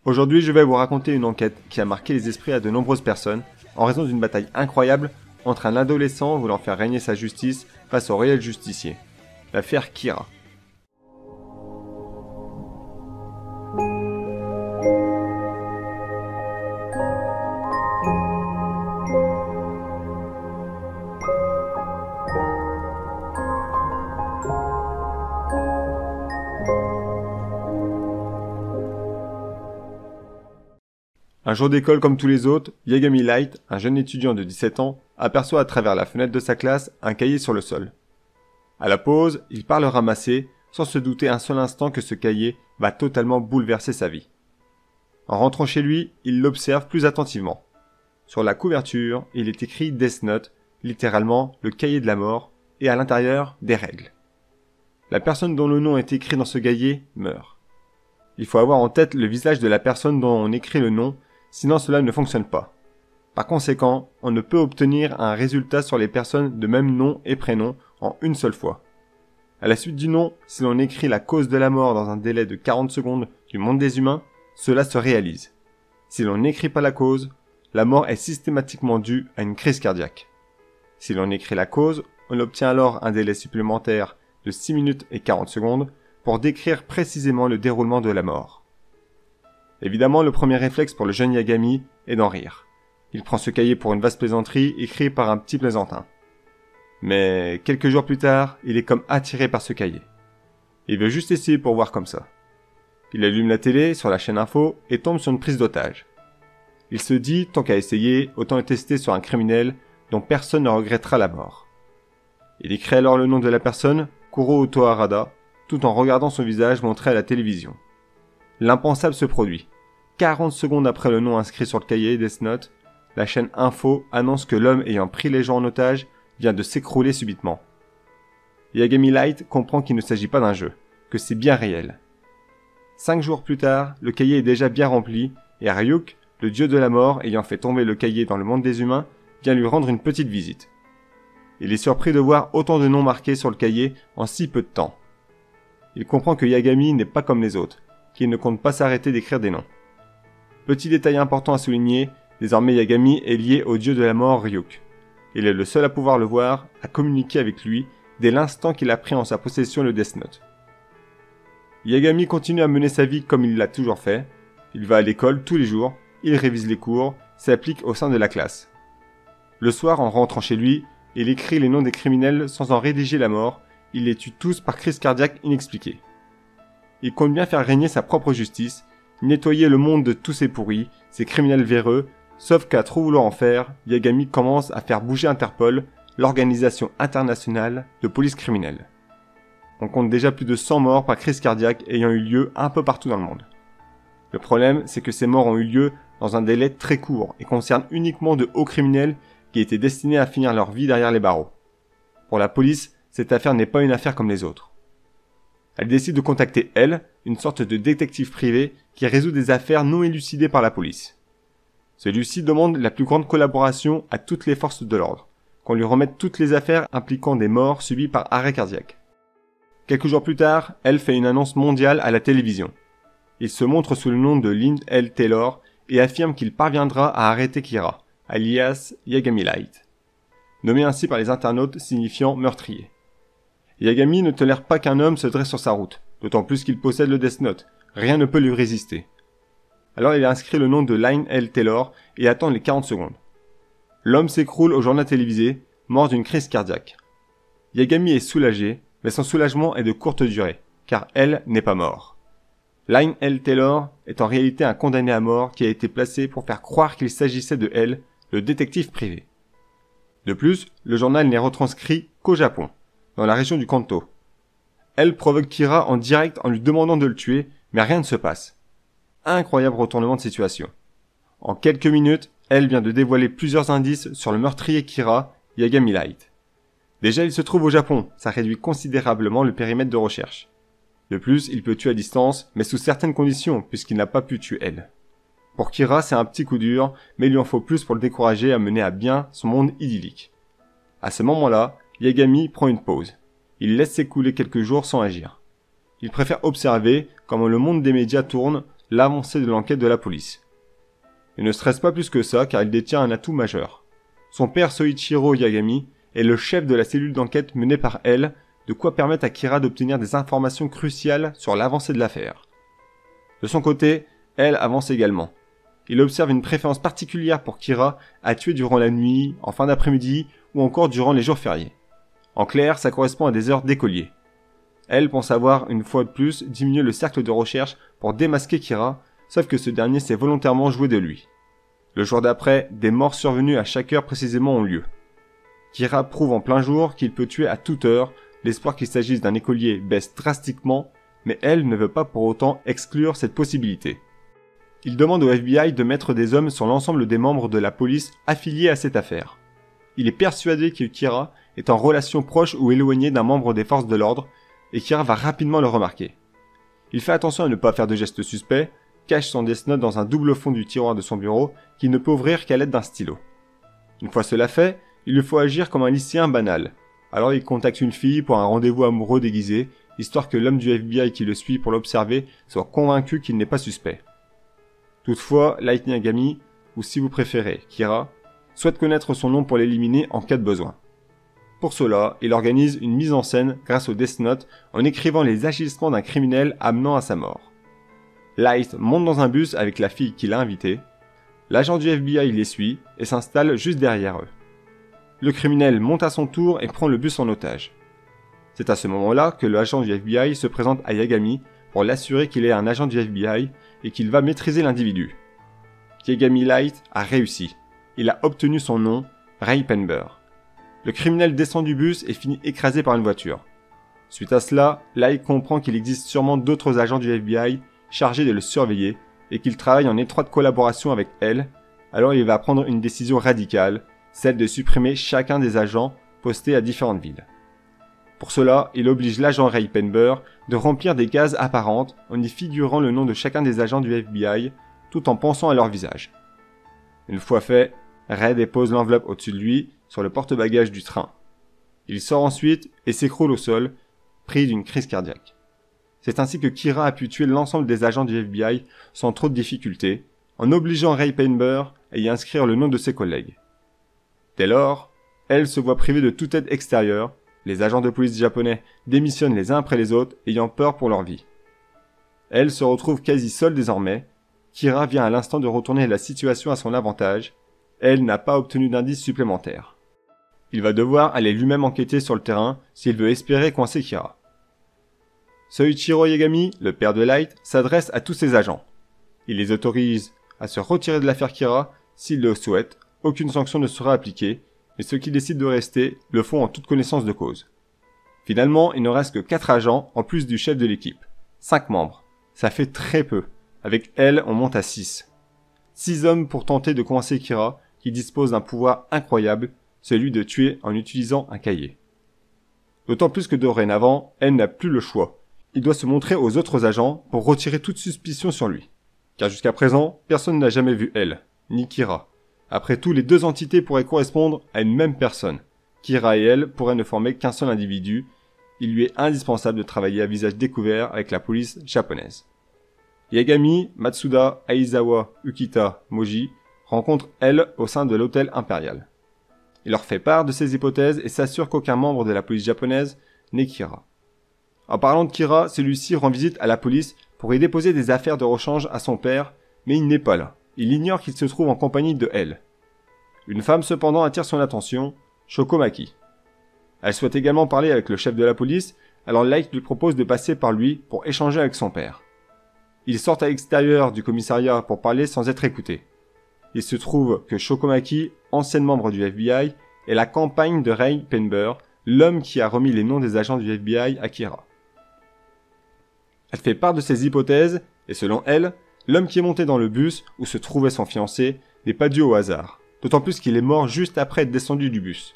Aujourd'hui, je vais vous raconter une enquête qui a marqué les esprits à de nombreuses personnes en raison d'une bataille incroyable entre un adolescent voulant faire régner sa justice face au réel justicier. L'affaire Kira. Un jour d'école comme tous les autres, Yagami Light, un jeune étudiant de 17 ans, aperçoit à travers la fenêtre de sa classe un cahier sur le sol. À la pause, il part le ramasser, sans se douter un seul instant que ce cahier va totalement bouleverser sa vie. En rentrant chez lui, il l'observe plus attentivement. Sur la couverture, il est écrit Death Note, littéralement le cahier de la mort, et à l'intérieur, des règles. La personne dont le nom est écrit dans ce cahier meurt. Il faut avoir en tête le visage de la personne dont on écrit le nom, sinon cela ne fonctionne pas. Par conséquent, on ne peut obtenir un résultat sur les personnes de même nom et prénom en une seule fois. À la suite du nom, si l'on écrit la cause de la mort dans un délai de 40 secondes du monde des humains, cela se réalise. Si l'on n'écrit pas la cause, la mort est systématiquement due à une crise cardiaque. Si l'on écrit la cause, on obtient alors un délai supplémentaire de 6 minutes et 40 secondes pour décrire précisément le déroulement de la mort. Évidemment, le premier réflexe pour le jeune Yagami est d'en rire. Il prend ce cahier pour une vaste plaisanterie écrit par un petit plaisantin. Mais quelques jours plus tard, il est comme attiré par ce cahier. Il veut juste essayer pour voir comme ça. Il allume la télé sur la chaîne info et tombe sur une prise d'otage. Il se dit, tant qu'à essayer, autant le tester sur un criminel dont personne ne regrettera la mort. Il écrit alors le nom de la personne, Kuro Otoharada, tout en regardant son visage montré à la télévision. L'impensable se produit. 40 secondes après le nom inscrit sur le cahier Death Note, la chaîne Info annonce que l'homme ayant pris les gens en otage vient de s'écrouler subitement. Yagami Light comprend qu'il ne s'agit pas d'un jeu, que c'est bien réel. 5 jours plus tard, le cahier est déjà bien rempli et Ryuk, le dieu de la mort ayant fait tomber le cahier dans le monde des humains, vient lui rendre une petite visite. Il est surpris de voir autant de noms marqués sur le cahier en si peu de temps. Il comprend que Yagami n'est pas comme les autres, qu'il ne compte pas s'arrêter d'écrire des noms. Petit détail important à souligner, désormais Yagami est lié au dieu de la mort Ryuk. Il est le seul à pouvoir le voir, à communiquer avec lui, dès l'instant qu'il a pris en sa possession le Death Note. Yagami continue à mener sa vie comme il l'a toujours fait. Il va à l'école tous les jours, il révise les cours, s'applique au sein de la classe. Le soir, en rentrant chez lui, il écrit les noms des criminels sans en rédiger la mort, il les tue tous par crise cardiaque inexpliquée. Il compte bien faire régner sa propre justice, nettoyer le monde de tous ces pourris, ces criminels véreux, sauf qu'à trop vouloir en faire, Yagami commence à faire bouger Interpol, l'organisation internationale de police criminelle. On compte déjà plus de 100 morts par crise cardiaque ayant eu lieu un peu partout dans le monde. Le problème, c'est que ces morts ont eu lieu dans un délai très court et concernent uniquement de hauts criminels qui étaient destinés à finir leur vie derrière les barreaux. Pour la police, cette affaire n'est pas une affaire comme les autres. Elle décide de contacter elle, une sorte de détective privé qui résout des affaires non élucidées par la police. Celui-ci demande la plus grande collaboration à toutes les forces de l'ordre, qu'on lui remette toutes les affaires impliquant des morts subies par arrêt cardiaque. Quelques jours plus tard, elle fait une annonce mondiale à la télévision. Il se montre sous le nom de Lynn L. Taylor et affirme qu'il parviendra à arrêter Kira, alias Yagami Light, nommé ainsi par les internautes signifiant meurtrier. Yagami ne tolère pas qu'un homme se dresse sur sa route, d'autant plus qu'il possède le Death Note. Rien ne peut lui résister. Alors il a inscrit le nom de Lynn L. Taylor et attend les 40 secondes. L'homme s'écroule au journal télévisé, mort d'une crise cardiaque. Yagami est soulagé, mais son soulagement est de courte durée, car elle n'est pas mort. Lynn L. Taylor est en réalité un condamné à mort qui a été placé pour faire croire qu'il s'agissait de elle, le détective privé. De plus, le journal n'est retranscrit qu'au Japon, dans la région du Kanto. Elle provoque Kira en direct en lui demandant de le tuer, mais rien ne se passe. Incroyable retournement de situation. En quelques minutes, elle vient de dévoiler plusieurs indices sur le meurtrier Kira, Yagami Light. Déjà, il se trouve au Japon, ça réduit considérablement le périmètre de recherche. De plus, il peut tuer à distance, mais sous certaines conditions, puisqu'il n'a pas pu tuer elle. Pour Kira, c'est un petit coup dur, mais il lui en faut plus pour le décourager à mener à bien son monde idyllique. À ce moment-là, Yagami prend une pause. Il laisse s'écouler quelques jours sans agir. Il préfère observer comment le monde des médias tourne l'avancée de l'enquête de la police. Il ne stresse pas plus que ça car il détient un atout majeur. Son père Soichiro Yagami est le chef de la cellule d'enquête menée par elle, de quoi permettre à Kira d'obtenir des informations cruciales sur l'avancée de l'affaire. De son côté, elle avance également. Il observe une préférence particulière pour Kira à tuer durant la nuit, en fin d'après-midi ou encore durant les jours fériés. En clair, ça correspond à des heures d'écolier. Elle pense avoir, une fois de plus, diminué le cercle de recherche pour démasquer Kira, sauf que ce dernier s'est volontairement joué de lui. Le jour d'après, des morts survenues à chaque heure précisément ont lieu. Kira prouve en plein jour qu'il peut tuer à toute heure, l'espoir qu'il s'agisse d'un écolier baisse drastiquement, mais elle ne veut pas pour autant exclure cette possibilité. Il demande au FBI de mettre des hommes sur l'ensemble des membres de la police affiliés à cette affaire. Il est persuadé que Kira est en relation proche ou éloignée d'un membre des forces de l'ordre, et Kira va rapidement le remarquer. Il fait attention à ne pas faire de gestes suspects, cache son Death Note dans un double fond du tiroir de son bureau qu'il ne peut ouvrir qu'à l'aide d'un stylo. Une fois cela fait, il lui faut agir comme un lycéen banal. Alors il contacte une fille pour un rendez-vous amoureux déguisé, histoire que l'homme du FBI qui le suit pour l'observer soit convaincu qu'il n'est pas suspect. Toutefois, Light Yagami, ou si vous préférez, Kira, souhaite connaître son nom pour l'éliminer en cas de besoin. Pour cela, il organise une mise en scène grâce au Death Note en écrivant les agissements d'un criminel amenant à sa mort. Light monte dans un bus avec la fille qu'il a invitée. L'agent du FBI les suit et s'installe juste derrière eux. Le criminel monte à son tour et prend le bus en otage. C'est à ce moment-là que l'agent du FBI se présente à Yagami pour l'assurer qu'il est un agent du FBI et qu'il va maîtriser l'individu. Yagami Light a réussi. Il a obtenu son nom, Ray Penber. Le criminel descend du bus et finit écrasé par une voiture. Suite à cela, Light comprend qu'il existe sûrement d'autres agents du FBI chargés de le surveiller et qu'il travaille en étroite collaboration avec elle, alors il va prendre une décision radicale, celle de supprimer chacun des agents postés à différentes villes. Pour cela, il oblige l'agent Ray Penber de remplir des cases apparentes en y figurant le nom de chacun des agents du FBI tout en pensant à leur visage. Une fois fait, Ray dépose l'enveloppe au-dessus de lui sur le porte-bagages du train. Il sort ensuite et s'écroule au sol, pris d'une crise cardiaque. C'est ainsi que Kira a pu tuer l'ensemble des agents du FBI sans trop de difficultés, en obligeant Ray Penber à y inscrire le nom de ses collègues. Dès lors, elle se voit privée de toute aide extérieure, les agents de police japonais démissionnent les uns après les autres, ayant peur pour leur vie. Elle se retrouve quasi seule désormais. Kira vient à l'instant de retourner la situation à son avantage. Elle n'a pas obtenu d'indices supplémentaires. Il va devoir aller lui-même enquêter sur le terrain s'il veut espérer coincer Kira. Soichiro Yagami, le père de Light, s'adresse à tous ses agents. Il les autorise à se retirer de l'affaire Kira s'ils le souhaitent, aucune sanction ne sera appliquée, mais ceux qui décident de rester le font en toute connaissance de cause. Finalement, il ne reste que 4 agents en plus du chef de l'équipe. 5 membres. Ça fait très peu. Avec elle, on monte à 6. 6 hommes pour tenter de coincer Kira, qui dispose d'un pouvoir incroyable, celui de tuer en utilisant un cahier. D'autant plus que dorénavant, elle n'a plus le choix. Il doit se montrer aux autres agents pour retirer toute suspicion sur lui. Car jusqu'à présent, personne n'a jamais vu elle, ni Kira. Après tout, les deux entités pourraient correspondre à une même personne. Kira et elle pourraient ne former qu'un seul individu. Il lui est indispensable de travailler à visage découvert avec la police japonaise. Yagami, Matsuda, Aizawa, Ukita, Moji rencontrent elle au sein de l'hôtel impérial. Il leur fait part de ses hypothèses et s'assure qu'aucun membre de la police japonaise n'est Kira. En parlant de Kira, celui-ci rend visite à la police pour y déposer des affaires de rechange à son père, mais il n'est pas là. Il ignore qu'il se trouve en compagnie de elle. Une femme cependant attire son attention, Shokomaki. Elle souhaite également parler avec le chef de la police, alors Light lui propose de passer par lui pour échanger avec son père. Ils sortent à l'extérieur du commissariat pour parler sans être écoutés. Il se trouve que Shokomaki, ancienne membre du FBI, est la compagne de Ray Penber, l'homme qui a remis les noms des agents du FBI à Kira. Elle fait part de ses hypothèses, et selon elle, l'homme qui est monté dans le bus où se trouvait son fiancé n'est pas dû au hasard, d'autant plus qu'il est mort juste après être descendu du bus.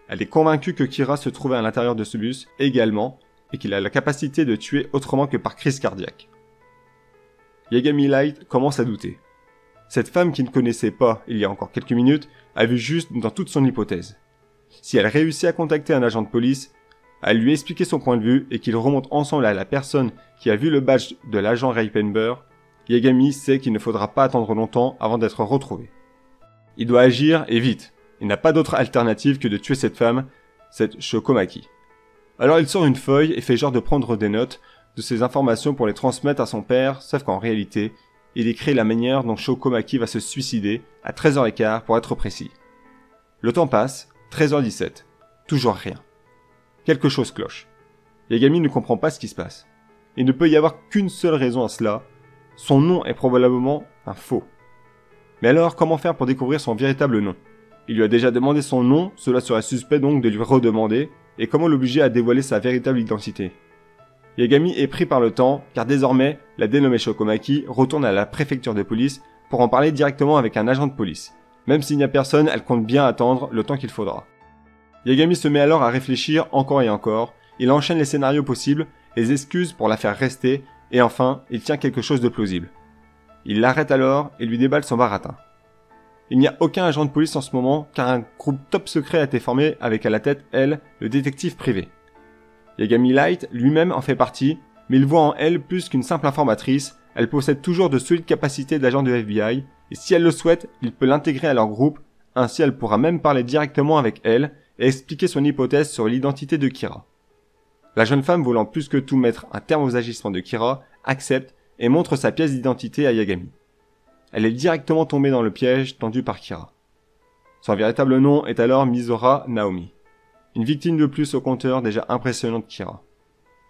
Elle est convaincue que Kira se trouvait à l'intérieur de ce bus également, et qu'il a la capacité de tuer autrement que par crise cardiaque. Yagami Light commence à douter. Cette femme qu'il ne connaissait pas il y a encore quelques minutes a vu juste dans toute son hypothèse. Si elle réussit à contacter un agent de police, à lui expliquer son point de vue et qu'ils remontent ensemble à la personne qui a vu le badge de l'agent Ray Penber, Yagami sait qu'il ne faudra pas attendre longtemps avant d'être retrouvé. Il doit agir et vite. Il n'a pas d'autre alternative que de tuer cette femme, cette Shokomaki. Alors il sort une feuille et fait genre de prendre des notes de ces informations pour les transmettre à son père, sauf qu'en réalité, il écrit la manière dont Shokomaki va se suicider à 13h15 pour être précis. Le temps passe, 13h17. Toujours rien. Quelque chose cloche. Yagami ne comprend pas ce qui se passe. Il ne peut y avoir qu'une seule raison à cela. Son nom est probablement un faux. Mais alors, comment faire pour découvrir son véritable nom? Il lui a déjà demandé son nom, cela serait suspect donc de lui redemander, et comment l'obliger à dévoiler sa véritable identité? Yagami est pris par le temps, car désormais, la dénommée Shokomaki retourne à la préfecture de police pour en parler directement avec un agent de police. Même s'il n'y a personne, elle compte bien attendre le temps qu'il faudra. Yagami se met alors à réfléchir encore et encore, il enchaîne les scénarios possibles, les excuses pour la faire rester, et enfin, il tient quelque chose de plausible. Il l'arrête alors et lui déballe son baratin. Il n'y a aucun agent de police en ce moment, car un groupe top secret a été formé avec à la tête, elle, le détective privé. Yagami Light lui-même en fait partie, mais il voit en elle plus qu'une simple informatrice, elle possède toujours de solides capacités d'agent de FBI, et si elle le souhaite, il peut l'intégrer à leur groupe, ainsi elle pourra même parler directement avec elle, et expliquer son hypothèse sur l'identité de Kira. La jeune femme voulant plus que tout mettre un terme aux agissements de Kira, accepte et montre sa pièce d'identité à Yagami. Elle est directement tombée dans le piège tendu par Kira. Son véritable nom est alors Misora Naomi. Une victime de plus au compteur déjà impressionnant de Kira.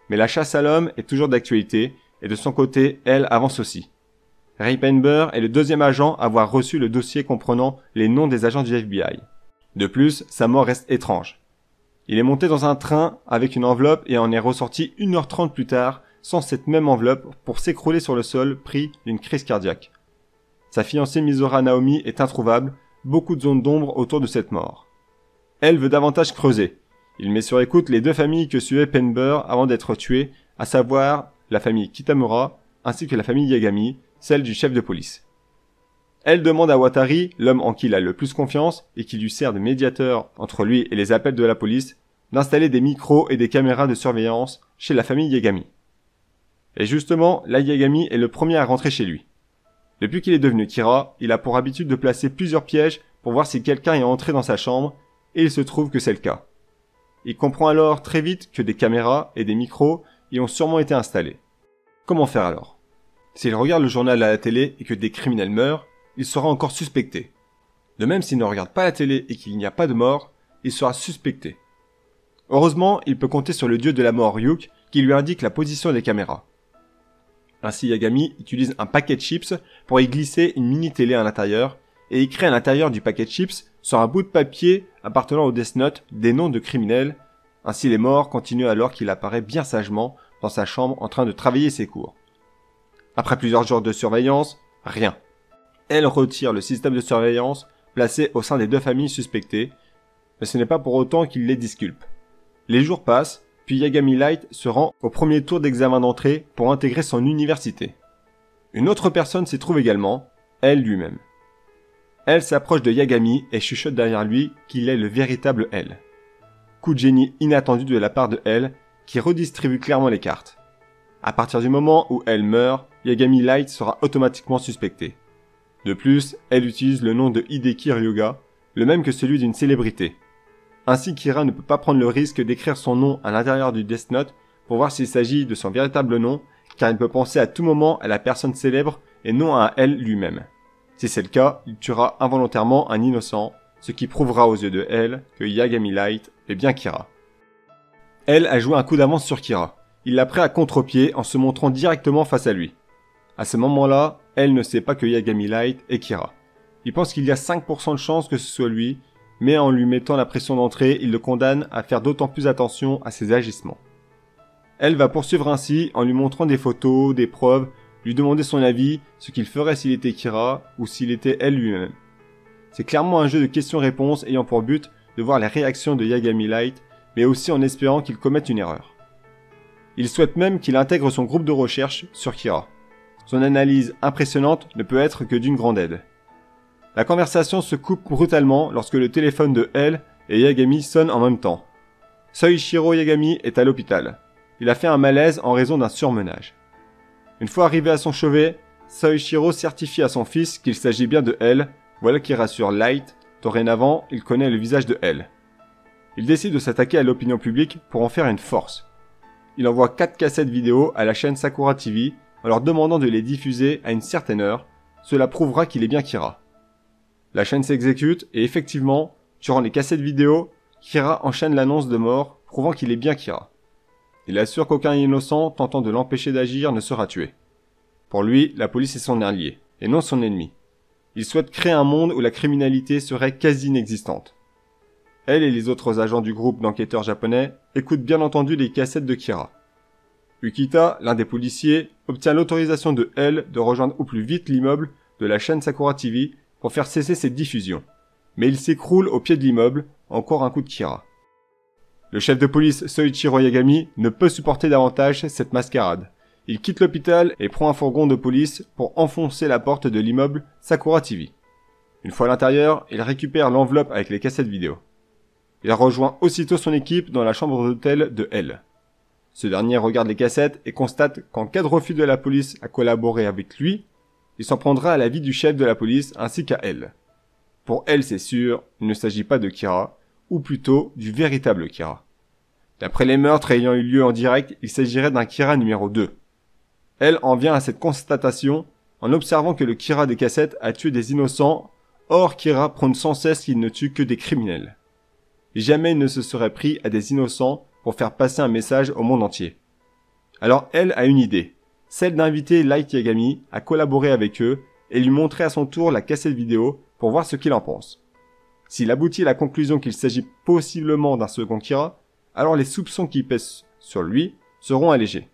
Mais la chasse à l'homme est toujours d'actualité, et de son côté, elle avance aussi. Ray Penber est le deuxième agent à avoir reçu le dossier comprenant les noms des agents du FBI. De plus, sa mort reste étrange. Il est monté dans un train avec une enveloppe et en est ressorti 1h30 plus tard sans cette même enveloppe pour s'écrouler sur le sol pris d'une crise cardiaque. Sa fiancée Misora Naomi est introuvable, beaucoup de zones d'ombre autour de cette mort. Elle veut davantage creuser. Il met sur écoute les deux familles que suivait Penber avant d'être tué, à savoir la famille Kitamura ainsi que la famille Yagami, celle du chef de police. Elle demande à Watari, l'homme en qui il a le plus confiance et qui lui sert de médiateur entre lui et les appels de la police, d'installer des micros et des caméras de surveillance chez la famille Yagami. Et justement, la Yagami est le premier à rentrer chez lui. Depuis qu'il est devenu Kira, il a pour habitude de placer plusieurs pièges pour voir si quelqu'un est entré dans sa chambre, et il se trouve que c'est le cas. Il comprend alors très vite que des caméras et des micros y ont sûrement été installés. Comment faire alors? S'il regarde le journal à la télé et que des criminels meurent, il sera encore suspecté. De même s'il ne regarde pas la télé et qu'il n'y a pas de mort, il sera suspecté. Heureusement, il peut compter sur le dieu de la mort Ryuk qui lui indique la position des caméras. Ainsi Yagami utilise un paquet de chips pour y glisser une mini-télé à l'intérieur et écrit à l'intérieur du paquet de chips sur un bout de papier appartenant au Death Note des noms de criminels. Ainsi les morts continuent alors qu'il apparaît bien sagement dans sa chambre en train de travailler ses cours. Après plusieurs jours de surveillance, rien. Elle retire le système de surveillance placé au sein des deux familles suspectées, mais ce n'est pas pour autant qu'il les disculpe. Les jours passent, puis Yagami Light se rend au premier tour d'examen d'entrée pour intégrer son université. Une autre personne s'y trouve également, elle lui-même. Elle s'approche de Yagami et chuchote derrière lui qu'il est le véritable elle. Coup de génie inattendu de la part de elle, qui redistribue clairement les cartes. À partir du moment où elle meurt, Yagami Light sera automatiquement suspecté. De plus, elle utilise le nom de Hideki Ryuga, le même que celui d'une célébrité. Ainsi Kira ne peut pas prendre le risque d'écrire son nom à l'intérieur du Death Note pour voir s'il s'agit de son véritable nom, car il peut penser à tout moment à la personne célèbre et non à elle lui-même. Si c'est le cas, il tuera involontairement un innocent, ce qui prouvera aux yeux de elle que Yagami Light est bien Kira. Elle a joué un coup d'avance sur Kira. Il l'a pris à contre-pied en se montrant directement face à lui. À ce moment-là, elle ne sait pas que Yagami Light est Kira. Il pense qu'il y a 5% de chance que ce soit lui, mais en lui mettant la pression d'entrée, il le condamne à faire d'autant plus attention à ses agissements. Elle va poursuivre ainsi en lui montrant des photos, des preuves, lui demander son avis, ce qu'il ferait s'il était Kira ou s'il était elle lui-même. C'est clairement un jeu de questions-réponses ayant pour but de voir les réactions de Yagami Light, mais aussi en espérant qu'il commette une erreur. Il souhaite même qu'il intègre son groupe de recherche sur Kira. Son analyse impressionnante ne peut être que d'une grande aide. La conversation se coupe brutalement lorsque le téléphone de elle et Yagami sonne en même temps. Soichiro Yagami est à l'hôpital. Il a fait un malaise en raison d'un surmenage. Une fois arrivé à son chevet, Soichiro certifie à son fils qu'il s'agit bien de L, voilà qui rassure Light, dorénavant il connaît le visage de L. Il décide de s'attaquer à l'opinion publique pour en faire une force. Il envoie 4 cassettes vidéo à la chaîne Sakura TV en leur demandant de les diffuser à une certaine heure, cela prouvera qu'il est bien Kira. La chaîne s'exécute et effectivement, durant les cassettes vidéo, Kira enchaîne l'annonce de mort, prouvant qu'il est bien Kira. Il assure qu'aucun innocent tentant de l'empêcher d'agir ne sera tué. Pour lui, la police est son allié, et non son ennemi. Il souhaite créer un monde où la criminalité serait quasi inexistante. Elle et les autres agents du groupe d'enquêteurs japonais écoutent bien entendu les cassettes de Kira. Ukita, l'un des policiers, obtient l'autorisation de L de rejoindre au plus vite l'immeuble de la chaîne Sakura TV pour faire cesser cette diffusion. Mais il s'écroule au pied de l'immeuble, encore un coup de Kira. Le chef de police Soichiro Yagami ne peut supporter davantage cette mascarade. Il quitte l'hôpital et prend un fourgon de police pour enfoncer la porte de l'immeuble Sakura TV. Une fois à l'intérieur, il récupère l'enveloppe avec les cassettes vidéo. Il rejoint aussitôt son équipe dans la chambre d'hôtel de L. Ce dernier regarde les cassettes et constate qu'en cas de refus de la police à collaborer avec lui, il s'en prendra à la vie du chef de la police ainsi qu'à L. Pour L, c'est sûr, il ne s'agit pas de Kira, ou plutôt du véritable Kira. D'après les meurtres ayant eu lieu en direct, il s'agirait d'un Kira numéro 2. Elle en vient à cette constatation en observant que le Kira des cassettes a tué des innocents, or Kira prône sans cesse qu'il ne tue que des criminels. Jamais il ne se serait pris à des innocents pour faire passer un message au monde entier. Alors elle a une idée, celle d'inviter Light Yagami à collaborer avec eux et lui montrer à son tour la cassette vidéo pour voir ce qu'il en pense. S'il aboutit à la conclusion qu'il s'agit possiblement d'un second Kira, alors les soupçons qui pèsent sur lui seront allégés.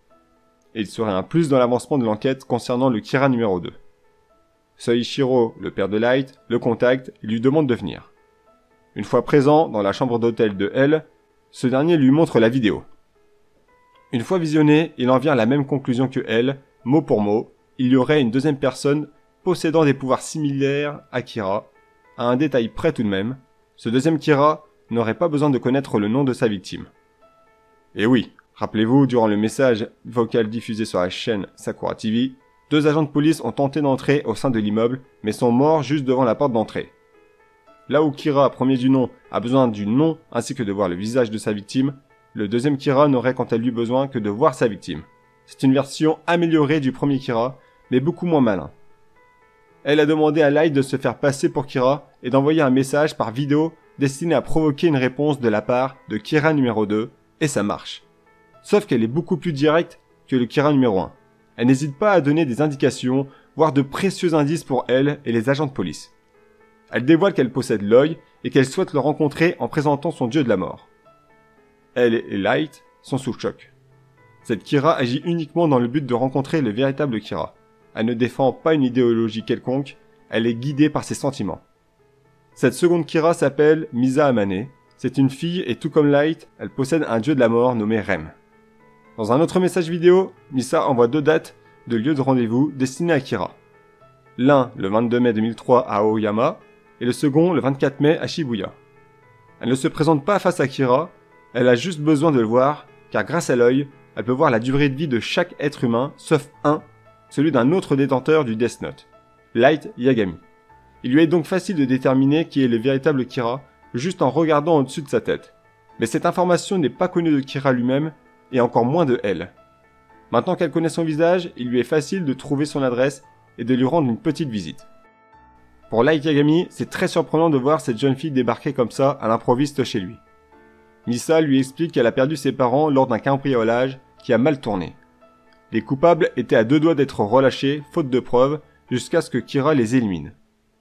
Et il serait un plus dans l'avancement de l'enquête concernant le Kira numéro 2. Soichiro, le père de Light, le contacte et lui demande de venir. Une fois présent dans la chambre d'hôtel de L, ce dernier lui montre la vidéo. Une fois visionnée, il en vient à la même conclusion que L, mot pour mot, il y aurait une deuxième personne possédant des pouvoirs similaires à Kira, à un détail près tout de même, ce deuxième Kira n'aurait pas besoin de connaître le nom de sa victime. Et oui, rappelez-vous, durant le message vocal diffusé sur la chaîne Sakura TV, 2 agents de police ont tenté d'entrer au sein de l'immeuble, mais sont morts juste devant la porte d'entrée. Là où Kira, premier du nom, a besoin du nom ainsi que de voir le visage de sa victime, le deuxième Kira n'aurait quant à lui besoin que de voir sa victime. C'est une version améliorée du premier Kira, mais beaucoup moins malin. Elle a demandé à Light de se faire passer pour Kira et d'envoyer un message par vidéo destiné à provoquer une réponse de la part de Kira numéro 2, et ça marche. Sauf qu'elle est beaucoup plus directe que le Kira numéro 1. Elle n'hésite pas à donner des indications, voire de précieux indices pour elle et les agents de police. Elle dévoile qu'elle possède l'œil et qu'elle souhaite le rencontrer en présentant son dieu de la mort. Elle et Light sont sous choc. Cette Kira agit uniquement dans le but de rencontrer le véritable Kira. Elle ne défend pas une idéologie quelconque, elle est guidée par ses sentiments. Cette seconde Kira s'appelle Misa Amane. C'est une fille et tout comme Light, elle possède un dieu de la mort nommé Rem. Dans un autre message vidéo, Misa envoie 2 dates de lieux de rendez-vous destinés à Kira. L'un le 22 mai 2003 à Aoyama et le second le 24 mai à Shibuya. Elle ne se présente pas face à Kira, elle a juste besoin de le voir, car grâce à l'œil, elle peut voir la durée de vie de chaque être humain, sauf un, celui d'un autre détenteur du Death Note, Light Yagami. Il lui est donc facile de déterminer qui est le véritable Kira, juste en regardant au-dessus de sa tête. Mais cette information n'est pas connue de Kira lui-même, et encore moins de elle. Maintenant qu'elle connaît son visage, il lui est facile de trouver son adresse et de lui rendre une petite visite. Pour Light Yagami, c'est très surprenant de voir cette jeune fille débarquer comme ça à l'improviste chez lui. Misa lui explique qu'elle a perdu ses parents lors d'un cambriolage qui a mal tourné. Les coupables étaient à 2 doigts d'être relâchés, faute de preuves, jusqu'à ce que Kira les élimine.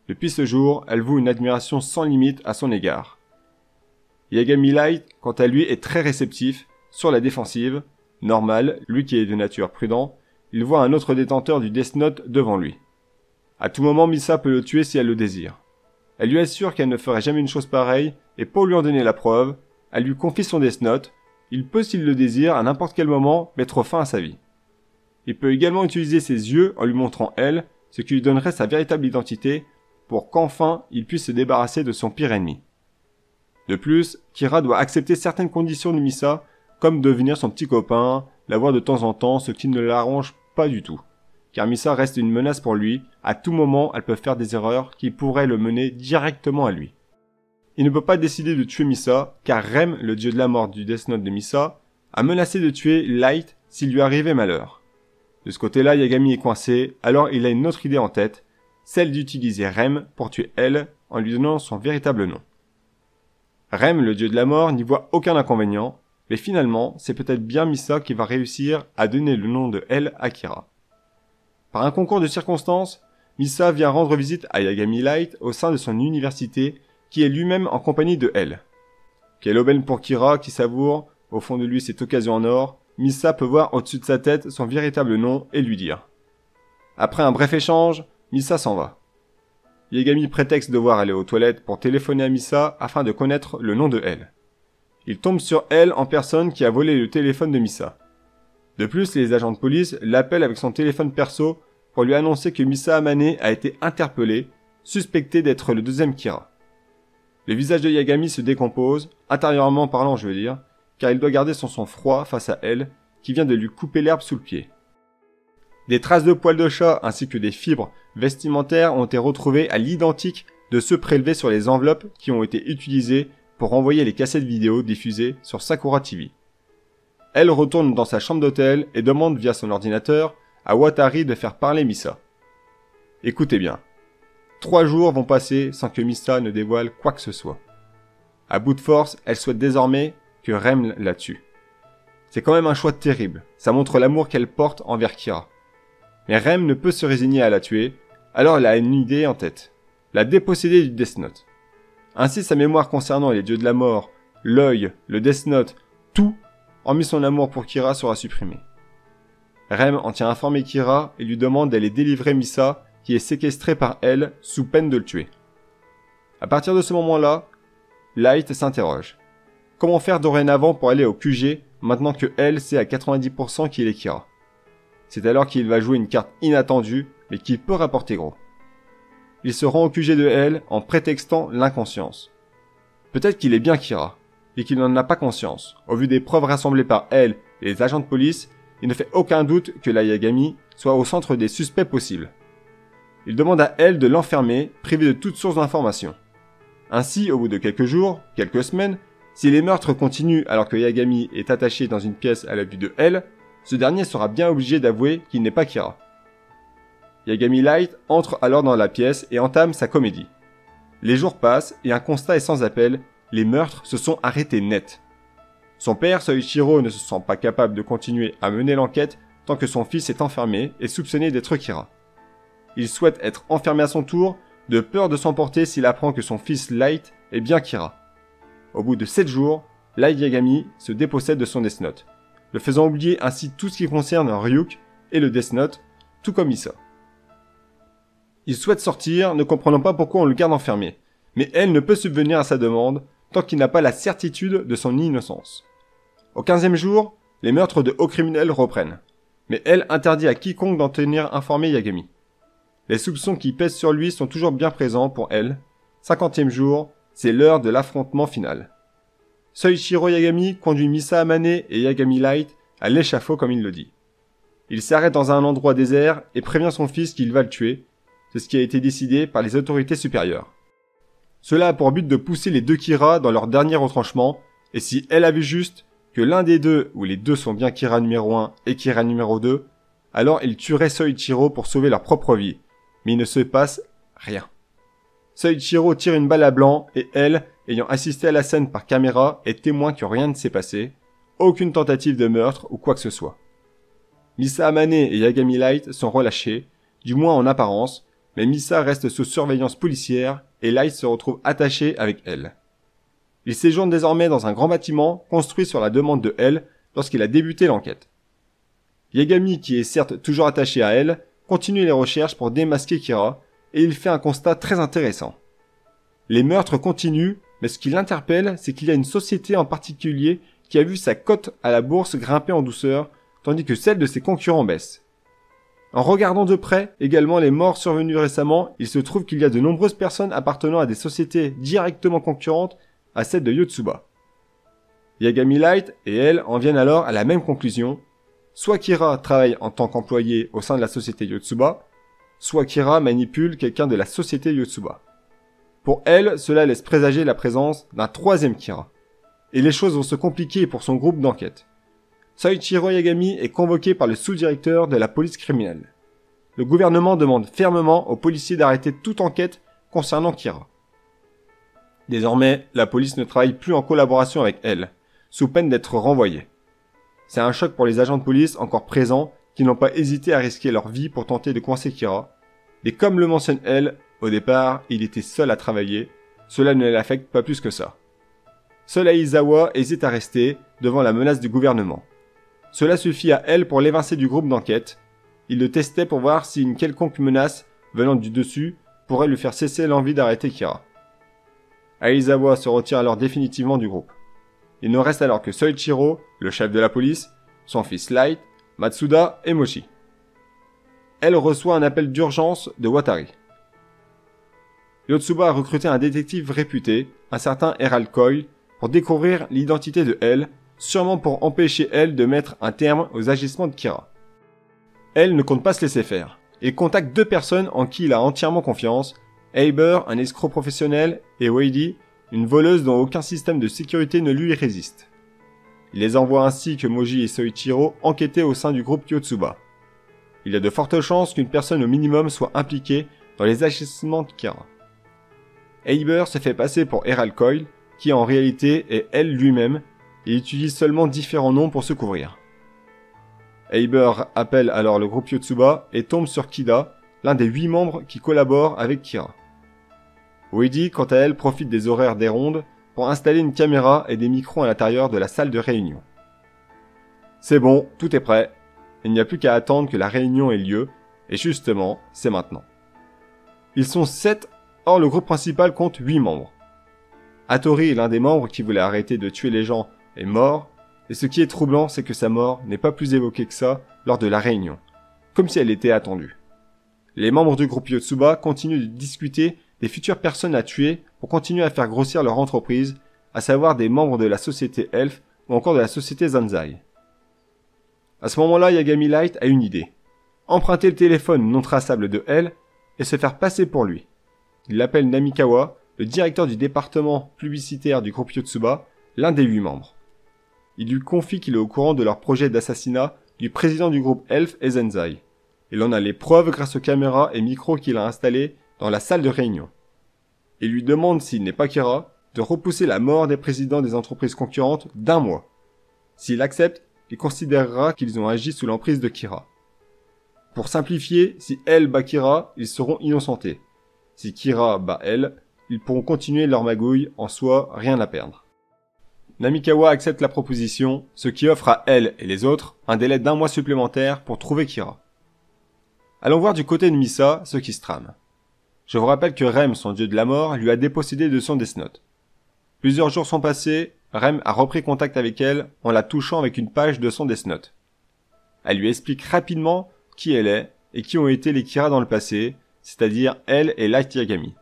Depuis ce jour, elle voue une admiration sans limite à son égard. Yagami Light, quant à lui, est très réceptif, sur la défensive, normal, lui qui est de nature prudent, il voit un autre détenteur du Death Note devant lui. À tout moment, Misa peut le tuer si elle le désire. Elle lui assure qu'elle ne ferait jamais une chose pareille, et pour lui en donner la preuve, elle lui confie son Death Note, il peut s'il le désire à n'importe quel moment mettre fin à sa vie. Il peut également utiliser ses yeux en lui montrant elle, ce qui lui donnerait sa véritable identité, pour qu'enfin il puisse se débarrasser de son pire ennemi. De plus, Kira doit accepter certaines conditions de Misa, comme devenir son petit copain, la voir de temps en temps, ce qui ne l'arrange pas du tout. car Misa reste une menace pour lui. À tout moment, elle peut faire des erreurs qui pourraient le mener directement à lui. Il ne peut pas décider de tuer Misa, car Rem, le dieu de la mort du Death Note de Misa, a menacé de tuer Light s'il lui arrivait malheur. De ce côté-là, Yagami est coincé, alors il a une autre idée en tête, celle d'utiliser Rem pour tuer elle en lui donnant son véritable nom. Rem, le dieu de la mort, n'y voit aucun inconvénient, mais finalement, c'est peut-être bien Misa qui va réussir à donner le nom de elle à Kira. Par un concours de circonstances, Misa vient rendre visite à Yagami Light au sein de son université, qui est lui-même en compagnie de elle. Quelle aubaine pour Kira qui savoure, au fond de lui, cette occasion en or, Misa peut voir au-dessus de sa tête son véritable nom et lui dire. Après un bref échange, Misa s'en va. Yagami prétexte devoir aller aux toilettes pour téléphoner à Misa afin de connaître le nom de elle. Il tombe sur elle en personne qui a volé le téléphone de Misa. De plus, les agents de police l'appellent avec son téléphone perso pour lui annoncer que Misa Amane a été interpellé, suspecté d'être le deuxième Kira. Le visage de Yagami se décompose, intérieurement parlant je veux dire, car il doit garder son sang-froid face à elle, qui vient de lui couper l'herbe sous le pied. Des traces de poils de chat ainsi que des fibres vestimentaires ont été retrouvées à l'identique de ceux prélevés sur les enveloppes qui ont été utilisées pour envoyer les cassettes vidéo diffusées sur Sakura TV. Elle retourne dans sa chambre d'hôtel et demande via son ordinateur à Watari de faire parler Misa. Écoutez bien. 3 jours vont passer sans que Misa ne dévoile quoi que ce soit. À bout de force, elle souhaite désormais que Rem la tue. C'est quand même un choix terrible, ça montre l'amour qu'elle porte envers Kira. Mais Rem ne peut se résigner à la tuer, alors elle a une idée en tête. La déposséder du Death Note. Ainsi sa mémoire concernant les dieux de la mort, l'œil, le Death Note, tout, hormis son amour pour Kira, sera supprimé. Rem en tient informé Kira et lui demande d'aller délivrer Misa, qui est séquestrée par elle, sous peine de le tuer. À partir de ce moment-là, Light s'interroge. Comment faire dorénavant pour aller au QG, maintenant que elle sait à 90% qu'il est Kira? C'est alors qu'il va jouer une carte inattendue, mais qui peut rapporter gros. Il se rend au QG de elle en prétextant l'inconscience. Peut-être qu'il est bien Kira, et qu'il n'en a pas conscience. Au vu des preuves rassemblées par elle et les agents de police, il ne fait aucun doute que la Yagami soit au centre des suspects possibles. Il demande à elle de l'enfermer, privé de toute source d'information. Ainsi, au bout de quelques jours, quelques semaines, si les meurtres continuent alors que Yagami est attaché dans une pièce à la vue de elle, ce dernier sera bien obligé d'avouer qu'il n'est pas Kira. Yagami Light entre alors dans la pièce et entame sa comédie. Les jours passent et un constat est sans appel, les meurtres se sont arrêtés net. Son père, Soichiro, ne se sent pas capable de continuer à mener l'enquête tant que son fils est enfermé et soupçonné d'être Kira. Il souhaite être enfermé à son tour, de peur de s'emporter s'il apprend que son fils Light est bien Kira. Au bout de 7 jours, Light Yagami se dépossède de son Death Note, le faisant oublier ainsi tout ce qui concerne Ryuk et le Death Note, tout comme Misa. Il souhaite sortir, ne comprenant pas pourquoi on le garde enfermé, mais elle ne peut subvenir à sa demande tant qu'il n'a pas la certitude de son innocence. Au 15e jour, les meurtres de hauts criminels reprennent, mais elle interdit à quiconque d'en tenir informé Yagami. Les soupçons qui pèsent sur lui sont toujours bien présents pour elle. 50e jour, c'est l'heure de l'affrontement final. Soichiro Yagami conduit Misa Amane et Yagami Light à l'échafaud comme il le dit. Il s'arrête dans un endroit désert et prévient son fils qu'il va le tuer. C'est ce qui a été décidé par les autorités supérieures. Cela a pour but de pousser les deux Kira dans leur dernier retranchement, et si elle a vu juste que l'un des deux, ou les deux sont bien Kira numéro 1 et Kira numéro 2, alors ils tueraient Soichiro pour sauver leur propre vie. Mais il ne se passe rien. Soichiro tire une balle à blanc et elle, ayant assisté à la scène par caméra, est témoin que rien ne s'est passé, aucune tentative de meurtre ou quoi que ce soit. Misa Amane et Yagami Light sont relâchés, du moins en apparence, mais Misa reste sous surveillance policière et Light se retrouve attaché avec elle. Il séjourne désormais dans un grand bâtiment construit sur la demande de elle lorsqu'il a débuté l'enquête. Yagami, qui est certes toujours attaché à elle, continue les recherches pour démasquer Kira, et il fait un constat très intéressant. Les meurtres continuent, mais ce qui l'interpelle, c'est qu'il y a une société en particulier qui a vu sa cote à la bourse grimper en douceur, tandis que celle de ses concurrents baisse. En regardant de près également les morts survenus récemment, il se trouve qu'il y a de nombreuses personnes appartenant à des sociétés directement concurrentes à celle de Yotsuba. Yagami Light et elle en viennent alors à la même conclusion. Soit Kira travaille en tant qu'employé au sein de la société Yotsuba, soit Kira manipule quelqu'un de la société Yotsuba. Pour elle, cela laisse présager la présence d'un troisième Kira. Et les choses vont se compliquer pour son groupe d'enquête. Soichiro Yagami est convoqué par le sous-directeur de la police criminelle. Le gouvernement demande fermement aux policiers d'arrêter toute enquête concernant Kira. Désormais, la police ne travaille plus en collaboration avec elle, sous peine d'être renvoyée. C'est un choc pour les agents de police encore présents qui n'ont pas hésité à risquer leur vie pour tenter de coincer Kira. Et comme le mentionne elle, au départ, il était seul à travailler, cela ne l'affecte pas plus que ça. Seul Aizawa hésite à rester devant la menace du gouvernement. Cela suffit à elle pour l'évincer du groupe d'enquête. Il le testait pour voir si une quelconque menace venant du dessus pourrait lui faire cesser l'envie d'arrêter Kira. Aizawa se retire alors définitivement du groupe. Il ne reste alors que Soichiro, le chef de la police, son fils Light, Matsuda et Mochi. Elle reçoit un appel d'urgence de Watari. Yotsuba a recruté un détective réputé, un certain Herald Coyle, pour découvrir l'identité de elle, sûrement pour empêcher elle de mettre un terme aux agissements de Kira. Elle ne compte pas se laisser faire. Il contacte deux personnes en qui il a entièrement confiance, Heiber, un escroc professionnel, et Weidi, une voleuse dont aucun système de sécurité ne lui résiste. Il les envoie ainsi que Moji et Soichiro enquêter au sein du groupe Yotsuba. Il y a de fortes chances qu'une personne au minimum soit impliquée dans les agissements de Kira. Heiber se fait passer pour Herald Coyle, qui en réalité est elle lui-même, et utilise seulement différents noms pour se couvrir. Heiber appelle alors le groupe Yotsuba et tombe sur Kida, l'un des 8 membres qui collaborent avec Kira. Weidi, quant à elle, profite des horaires des rondes pour installer une caméra et des micros à l'intérieur de la salle de réunion. C'est bon, tout est prêt. Il n'y a plus qu'à attendre que la réunion ait lieu, et justement, c'est maintenant. Ils sont 7, or le groupe principal compte 8 membres. Hattori, l'un des membres qui voulait arrêter de tuer les gens, est mort, et ce qui est troublant, c'est que sa mort n'est pas plus évoquée que ça lors de la réunion, comme si elle était attendue. Les membres du groupe Yotsuba continuent de discuter des futures personnes à tuer pour continuer à faire grossir leur entreprise, à savoir des membres de la société Elf ou encore de la société Zanzai. À ce moment-là, Yagami Light a une idée. Emprunter le téléphone non traçable de elle et se faire passer pour lui. Il appelle Namikawa, le directeur du département publicitaire du groupe Yotsuba, l'un des 8 membres. Il lui confie qu'il est au courant de leur projet d'assassinat du président du groupe Elf et Zanzai. Il en a les preuves grâce aux caméras et micros qu'il a installés dans la salle de réunion. Il lui demande, s'il n'est pas Kira, de repousser la mort des présidents des entreprises concurrentes d'1 mois. S'il accepte, il considérera qu'ils ont agi sous l'emprise de Kira. Pour simplifier, si elle bat Kira, ils seront innocentés. Si Kira bat elle, ils pourront continuer leur magouille, en soi, rien à perdre. Namikawa accepte la proposition, ce qui offre à elle et les autres un délai d'1 mois supplémentaire pour trouver Kira. Allons voir du côté de Misa ce qui se trame. Je vous rappelle que Rem, son dieu de la mort, lui a dépossédé de son Death Note. Plusieurs jours sont passés, Rem a repris contact avec elle en la touchant avec une page de son Death Note. Elle lui explique rapidement qui elle est et qui ont été les Kira dans le passé, c'est-à-dire elle et Light Yagami.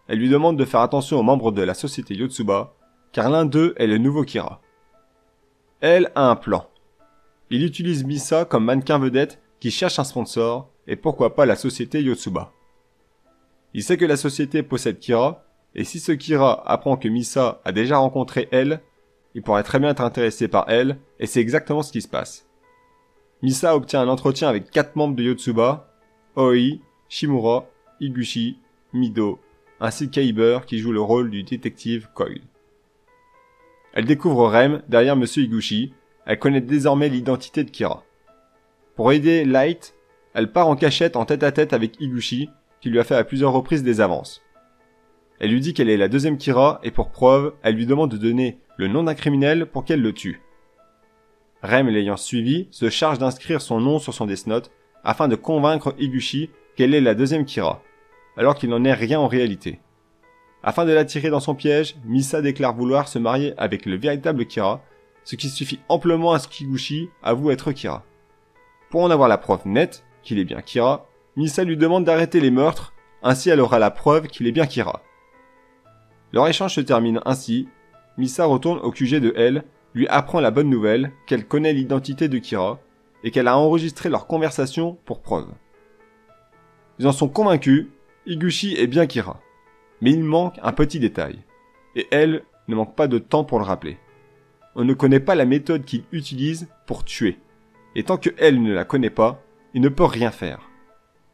Elle lui demande de faire attention aux membres de la société Yotsuba, car l'un d'eux est le nouveau Kira. Elle a un plan. Il utilise Misa comme mannequin vedette qui cherche un sponsor, et pourquoi pas la société Yotsuba. Il sait que la société possède Kira, et si ce Kira apprend que Misa a déjà rencontré elle, il pourrait très bien être intéressé par elle, et c'est exactement ce qui se passe. Misa obtient un entretien avec 4 membres de Yotsuba, Oi, Shimura, Higuchi, Mido, ainsi qu'Eiber qui joue le rôle du détective Coyle. Elle découvre Rem derrière Monsieur Higuchi, elle connaît désormais l'identité de Kira. Pour aider Light, elle part en cachette en tête-à-tête avec Higuchi, qui lui a fait à plusieurs reprises des avances. Elle lui dit qu'elle est la deuxième Kira et pour preuve, elle lui demande de donner le nom d'un criminel pour qu'elle le tue. Rem, l'ayant suivi, se charge d'inscrire son nom sur son Death Note afin de convaincre Higuchi qu'elle est la deuxième Kira, alors qu'il n'en est rien en réalité. Afin de l'attirer dans son piège, Misa déclare vouloir se marier avec le véritable Kira, ce qui suffit amplement à ce qu'Higuchi avoue être Kira. Pour en avoir la preuve nette qu'il est bien Kira, Misa lui demande d'arrêter les meurtres, ainsi elle aura la preuve qu'il est bien Kira. Leur échange se termine ainsi, Misa retourne au QG de elle, lui apprend la bonne nouvelle qu'elle connaît l'identité de Kira et qu'elle a enregistré leur conversation pour preuve. Ils en sont convaincus, Higuchi est bien Kira. Mais il manque un petit détail. Et elle ne manque pas de temps pour le rappeler. On ne connaît pas la méthode qu'il utilise pour tuer. Et tant que elle ne la connaît pas, il ne peut rien faire.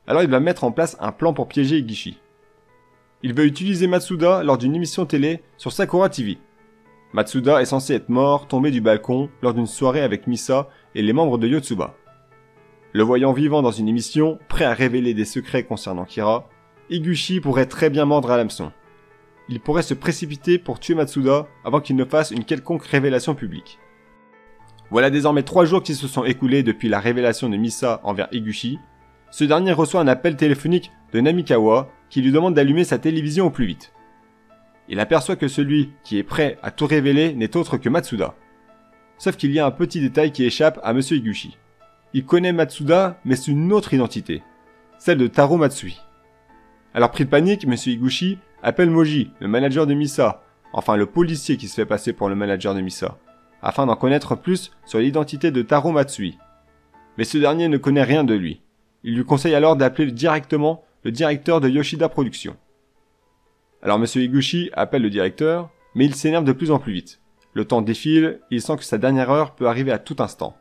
Alors il va mettre en place un plan pour piéger Higuchi. Il veut utiliser Matsuda lors d'une émission télé sur Sakura TV. Matsuda est censé être mort, tombé du balcon, lors d'une soirée avec Misa et les membres de Yotsuba. Le voyant vivant dans une émission, prêt à révéler des secrets concernant Kira, Higuchi pourrait très bien mordre à l'hameçon. Il pourrait se précipiter pour tuer Matsuda avant qu'il ne fasse une quelconque révélation publique. Voilà désormais 3 jours qui se sont écoulés depuis la révélation de Misa envers Higuchi. Ce dernier reçoit un appel téléphonique de Namikawa qui lui demande d'allumer sa télévision au plus vite. Il aperçoit que celui qui est prêt à tout révéler n'est autre que Matsuda. Sauf qu'il y a un petit détail qui échappe à Monsieur Higuchi. Il connaît Matsuda, mais sous une autre identité, celle de Taro Matsui. Alors pris de panique, Monsieur Higuchi appelle Moji, le manager de Misa, enfin le policier qui se fait passer pour le manager de Misa, afin d'en connaître plus sur l'identité de Taro Matsui. Mais ce dernier ne connaît rien de lui. Il lui conseille alors d'appeler directement le directeur de Yoshida Productions. Alors Monsieur Higuchi appelle le directeur, mais il s'énerve de plus en plus vite. Le temps défile, il sent que sa dernière heure peut arriver à tout instant.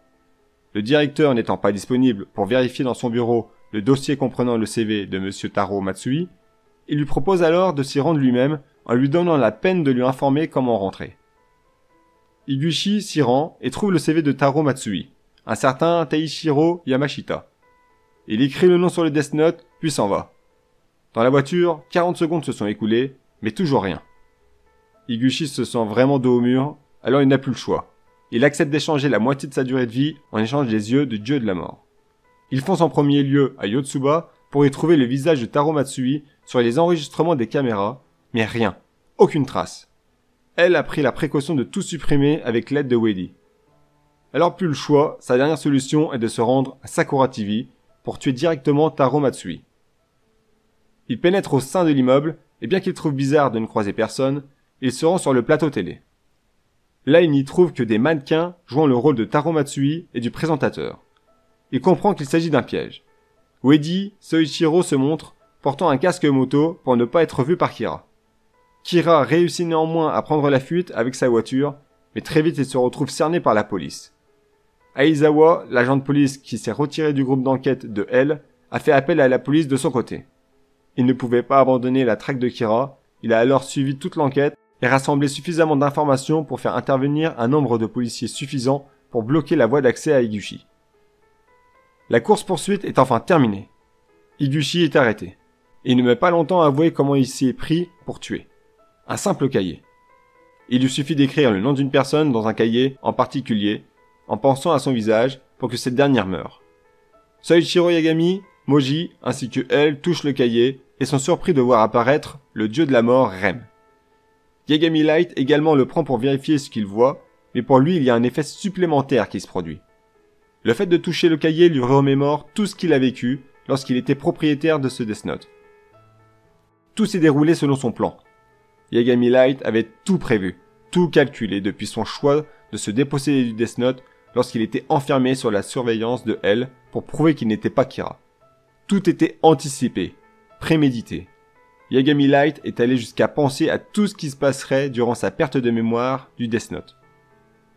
Le directeur n'étant pas disponible pour vérifier dans son bureau le dossier comprenant le CV de Monsieur Taro Matsui, il lui propose alors de s'y rendre lui-même en lui donnant la peine de lui informer comment rentrer. Higuchi s'y rend et trouve le CV de Taro Matsui, un certain Taishiro Yamashita. Il écrit le nom sur le Death Note, puis s'en va. Dans la voiture, 40 secondes se sont écoulées, mais toujours rien. Higuchi se sent vraiment dos au mur, alors il n'a plus le choix. Il accepte d'échanger la moitié de sa durée de vie en échange des yeux de Dieu de la mort. Il fonce en premier lieu à Yotsuba pour y trouver le visage de Taro Matsui sur les enregistrements des caméras, mais rien, aucune trace. Elle a pris la précaution de tout supprimer avec l'aide de Weidi. Alors plus le choix, sa dernière solution est de se rendre à Sakura TV pour tuer directement Taro Matsui. Il pénètre au sein de l'immeuble, et bien qu'il trouve bizarre de ne croiser personne, il se rend sur le plateau télé. Là, il n'y trouve que des mannequins jouant le rôle de Taro Matsui et du présentateur. Il comprend qu'il s'agit d'un piège. Weidi Soichiro se montre, portant un casque moto pour ne pas être vu par Kira. Kira réussit néanmoins à prendre la fuite avec sa voiture, mais très vite il se retrouve cerné par la police. Aizawa, l'agent de police qui s'est retiré du groupe d'enquête de L, a fait appel à la police de son côté. Il ne pouvait pas abandonner la traque de Kira, il a alors suivi toute l'enquête et rassemblé suffisamment d'informations pour faire intervenir un nombre de policiers suffisant pour bloquer la voie d'accès à Higuchi. La course-poursuite est enfin terminée. Higuchi est arrêté. Il ne met pas longtemps à avouer comment il s'y est pris pour tuer. Un simple cahier. Il lui suffit d'écrire le nom d'une personne dans un cahier en particulier, en pensant à son visage pour que cette dernière meure. Soichiro Yagami, Moji ainsi que elle touchent le cahier et sont surpris de voir apparaître le dieu de la mort Rem. Yagami Light également le prend pour vérifier ce qu'il voit, mais pour lui il y a un effet supplémentaire qui se produit. Le fait de toucher le cahier lui remémore tout ce qu'il a vécu lorsqu'il était propriétaire de ce Death Note. Tout s'est déroulé selon son plan. Yagami Light avait tout prévu, tout calculé depuis son choix de se déposséder du Death Note lorsqu'il était enfermé sur la surveillance de L pour prouver qu'il n'était pas Kira. Tout était anticipé, prémédité. Yagami Light est allé jusqu'à penser à tout ce qui se passerait durant sa perte de mémoire du Death Note.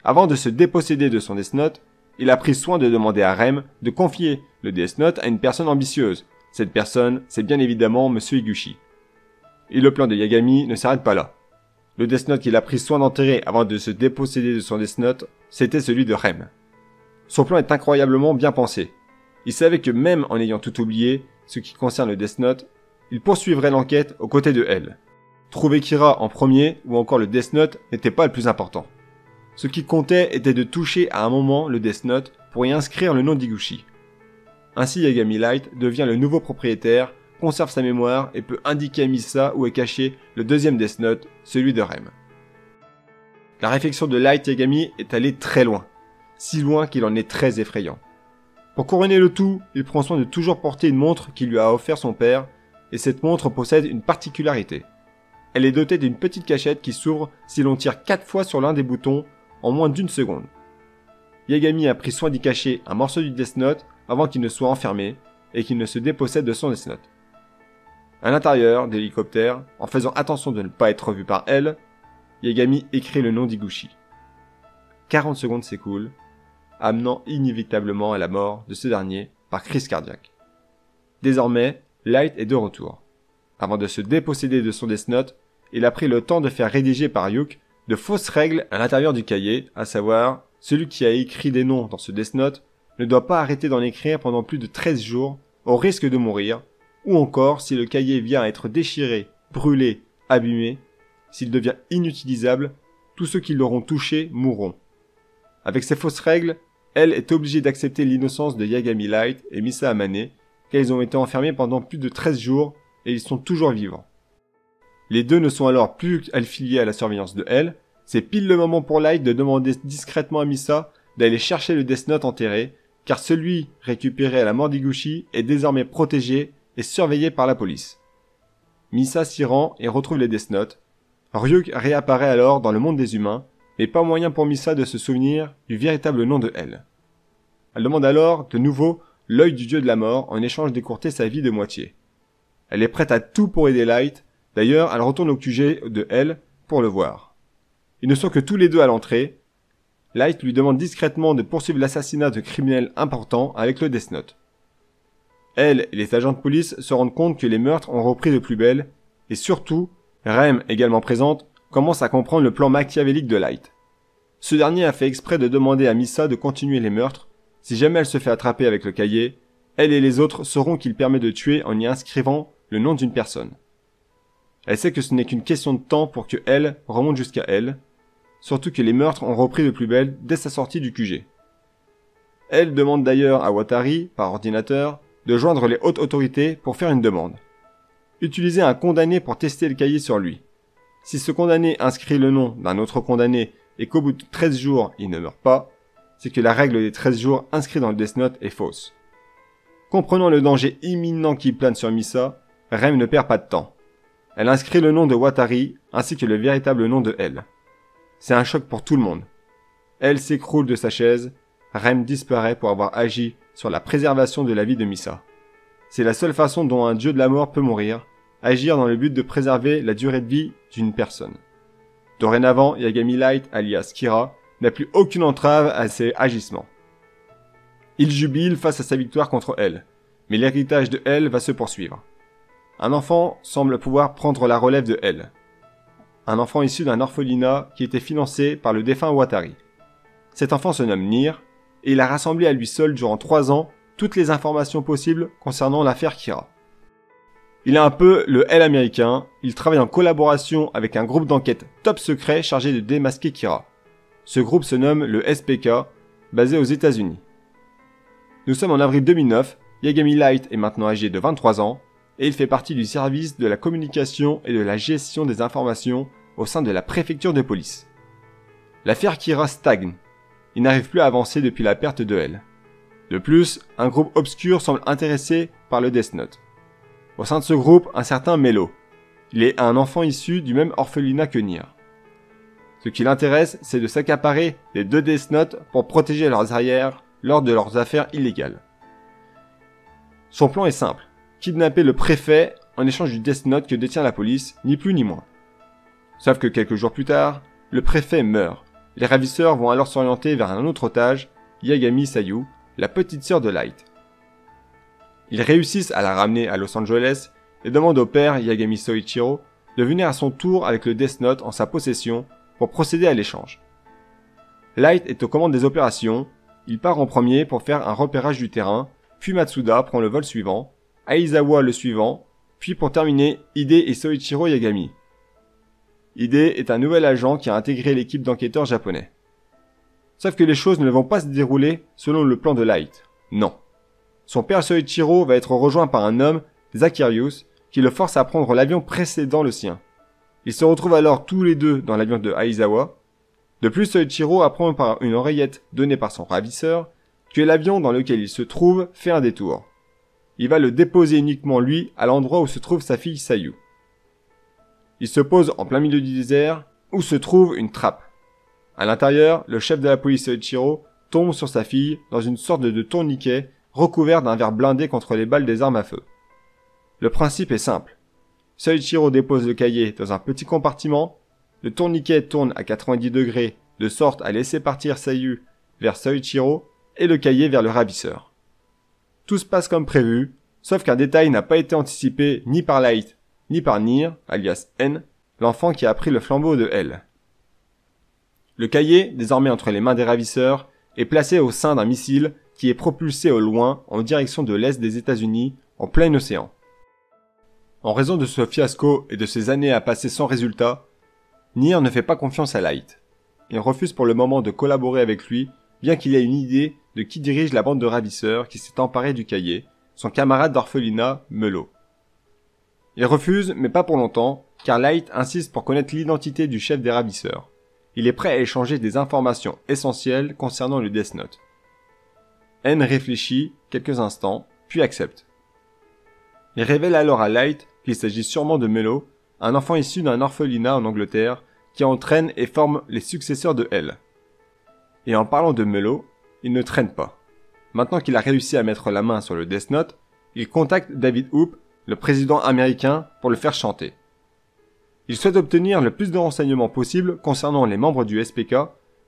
Avant de se déposséder de son Death Note, il a pris soin de demander à Rem de confier le Death Note à une personne ambitieuse. Cette personne, c'est bien évidemment Monsieur Higuchi. Et le plan de Yagami ne s'arrête pas là. Le Death Note qu'il a pris soin d'enterrer avant de se déposséder de son Death Note, c'était celui de Rem. Son plan est incroyablement bien pensé. Il savait que même en ayant tout oublié, ce qui concerne le Death Note, il poursuivrait l'enquête aux côtés de elle. Trouver Kira en premier ou encore le Death Note n'était pas le plus important. Ce qui comptait était de toucher à un moment le Death Note pour y inscrire le nom d'Higuchi. Ainsi Yagami Light devient le nouveau propriétaire, conserve sa mémoire et peut indiquer à Misa où est caché le deuxième Death Note, celui de Rem. La réflexion de Light Yagami est allée très loin, si loin qu'il en est très effrayant. Pour couronner le tout, il prend soin de toujours porter une montre qui lui a offert son père, et cette montre possède une particularité. Elle est dotée d'une petite cachette qui s'ouvre si l'on tire 4 fois sur l'un des boutons en moins d'1 seconde. Yagami a pris soin d'y cacher un morceau du Death Note avant qu'il ne soit enfermé et qu'il ne se dépossède de son Death Note. À l'intérieur de l'hélicoptère, en faisant attention de ne pas être vu par elle, Yagami écrit le nom d'Higuchi. 40 secondes s'écoulent, amenant inévitablement à la mort de ce dernier par crise cardiaque. Désormais, Light est de retour. Avant de se déposséder de son Death Note, il a pris le temps de faire rédiger par Ryuk de fausses règles à l'intérieur du cahier, à savoir, celui qui a écrit des noms dans ce Death Note ne doit pas arrêter d'en écrire pendant plus de 13 jours, au risque de mourir, ou encore si le cahier vient à être déchiré, brûlé, abîmé, s'il devient inutilisable, tous ceux qui l'auront touché mourront. Avec ces fausses règles, elle est obligée d'accepter l'innocence de Yagami Light et Misa Amane, car ils ont été enfermés pendant plus de 13 jours et ils sont toujours vivants. Les deux ne sont alors plus affiliés à la surveillance de elle, c'est pile le moment pour Light de demander discrètement à Misa d'aller chercher le Death Note enterré, car celui récupéré à la mort d'Higuchi est désormais protégé et surveillé par la police. Misa s'y rend et retrouve les Death Note. Ryuk réapparaît alors dans le monde des humains, mais pas moyen pour Misa de se souvenir du véritable nom de elle. Elle demande alors, de nouveau, l'œil du dieu de la mort en échange d'écourter sa vie de moitié. Elle est prête à tout pour aider Light, d'ailleurs elle retourne au QG de elle pour le voir. Ils ne sont que tous les deux à l'entrée. Light lui demande discrètement de poursuivre l'assassinat de criminels importants avec le Death Note. Elle et les agents de police se rendent compte que les meurtres ont repris de plus belle, et surtout, Rem, également présente, commence à comprendre le plan machiavélique de Light. Ce dernier a fait exprès de demander à Misa de continuer les meurtres. Si jamais elle se fait attraper avec le cahier, elle et les autres sauront qu'il permet de tuer en y inscrivant le nom d'une personne. Elle sait que ce n'est qu'une question de temps pour que elle remonte jusqu'à elle, surtout que les meurtres ont repris de plus belle dès sa sortie du QG. Elle demande d'ailleurs à Watari, par ordinateur, de joindre les hautes autorités pour faire une demande. Utiliser un condamné pour tester le cahier sur lui. Si ce condamné inscrit le nom d'un autre condamné et qu'au bout de 13 jours il ne meurt pas, c'est que la règle des 13 jours inscrite dans le Death Note est fausse. Comprenant le danger imminent qui plane sur Misa, Rem ne perd pas de temps. Elle inscrit le nom de Watari ainsi que le véritable nom de elle. C'est un choc pour tout le monde. Elle s'écroule de sa chaise, Rem disparaît pour avoir agi sur la préservation de la vie de Misa. C'est la seule façon dont un dieu de la mort peut mourir, agir dans le but de préserver la durée de vie d'une personne. Dorénavant, Yagami Light, alias Kira, n'a plus aucune entrave à ses agissements. Il jubile face à sa victoire contre elle, mais l'héritage de elle va se poursuivre. Un enfant semble pouvoir prendre la relève de elle. Un enfant issu d'un orphelinat qui était financé par le défunt Watari. Cet enfant se nomme Nir, et il a rassemblé à lui seul durant 3 ans toutes les informations possibles concernant l'affaire Kira. Il est un peu le L américain, il travaille en collaboration avec un groupe d'enquête top secret chargé de démasquer Kira. Ce groupe se nomme le SPK, basé aux États-Unis. Nous sommes en avril 2009, Yagami Light est maintenant âgé de 23 ans, et il fait partie du service de la communication et de la gestion des informations au sein de la préfecture de police. L'affaire Kira stagne. Il n'arrive plus à avancer depuis la perte de elle. De plus, un groupe obscur semble intéressé par le Death Note. Au sein de ce groupe, un certain Melo. Il est un enfant issu du même orphelinat que Nir. Ce qui l'intéresse, c'est de s'accaparer les 2 Death Note pour protéger leurs arrières lors de leurs affaires illégales. Son plan est simple, kidnapper le préfet en échange du Death Note que détient la police, ni plus ni moins. Sauf que quelques jours plus tard, le préfet meurt. Les ravisseurs vont alors s'orienter vers un autre otage, Yagami Sayu, la petite sœur de Light. Ils réussissent à la ramener à Los Angeles et demandent au père Yagami Soichiro de venir à son tour avec le Death Note en sa possession pour procéder à l'échange. Light est aux commandes des opérations, il part en premier pour faire un repérage du terrain, puis Matsuda prend le vol suivant, Aizawa le suivant, puis pour terminer, Hide et Soichiro Yagami. Hide est un nouvel agent qui a intégré l'équipe d'enquêteurs japonais. Sauf que les choses ne vont pas se dérouler selon le plan de Light. Non. Son père Soichiro va être rejoint par un homme, Zacharius, qui le force à prendre l'avion précédant le sien. Ils se retrouvent alors tous les deux dans l'avion de Aizawa. De plus, Soichiro apprend par une oreillette donnée par son ravisseur que l'avion dans lequel il se trouve fait un détour. Il va le déposer uniquement lui à l'endroit où se trouve sa fille Sayu. Il se pose en plein milieu du désert où se trouve une trappe. À l'intérieur, le chef de la police Soichiro tombe sur sa fille dans une sorte de tourniquet recouvert d'un verre blindé contre les balles des armes à feu. Le principe est simple. Soichiro dépose le cahier dans un petit compartiment, le tourniquet tourne à 90 degrés de sorte à laisser partir Sayu vers Soichiro et le cahier vers le ravisseur. Tout se passe comme prévu, sauf qu'un détail n'a pas été anticipé ni par Light, ni par Nier, alias N, l'enfant qui a pris le flambeau de L. Le cahier, désormais entre les mains des ravisseurs, est placé au sein d'un missile qui est propulsé au loin en direction de l'est des États-Unis, en plein océan. En raison de ce fiasco et de ces années à passer sans résultat, Nier ne fait pas confiance à Light. Il refuse pour le moment de collaborer avec lui, bien qu'il ait une idée de qui dirige la bande de ravisseurs qui s'est emparée du cahier, son camarade d'orphelinat, Melo. Il refuse, mais pas pour longtemps, car Light insiste pour connaître l'identité du chef des ravisseurs. Il est prêt à échanger des informations essentielles concernant le Death Note. N réfléchit quelques instants, puis accepte. Il révèle alors à Light qu'il s'agit sûrement de Melo, un enfant issu d'un orphelinat en Angleterre qui entraîne et forme les successeurs de L. Et en parlant de Melo, il ne traîne pas. Maintenant qu'il a réussi à mettre la main sur le Death Note, il contacte David Hoop, le président américain, pour le faire chanter. Il souhaite obtenir le plus de renseignements possible concernant les membres du SPK,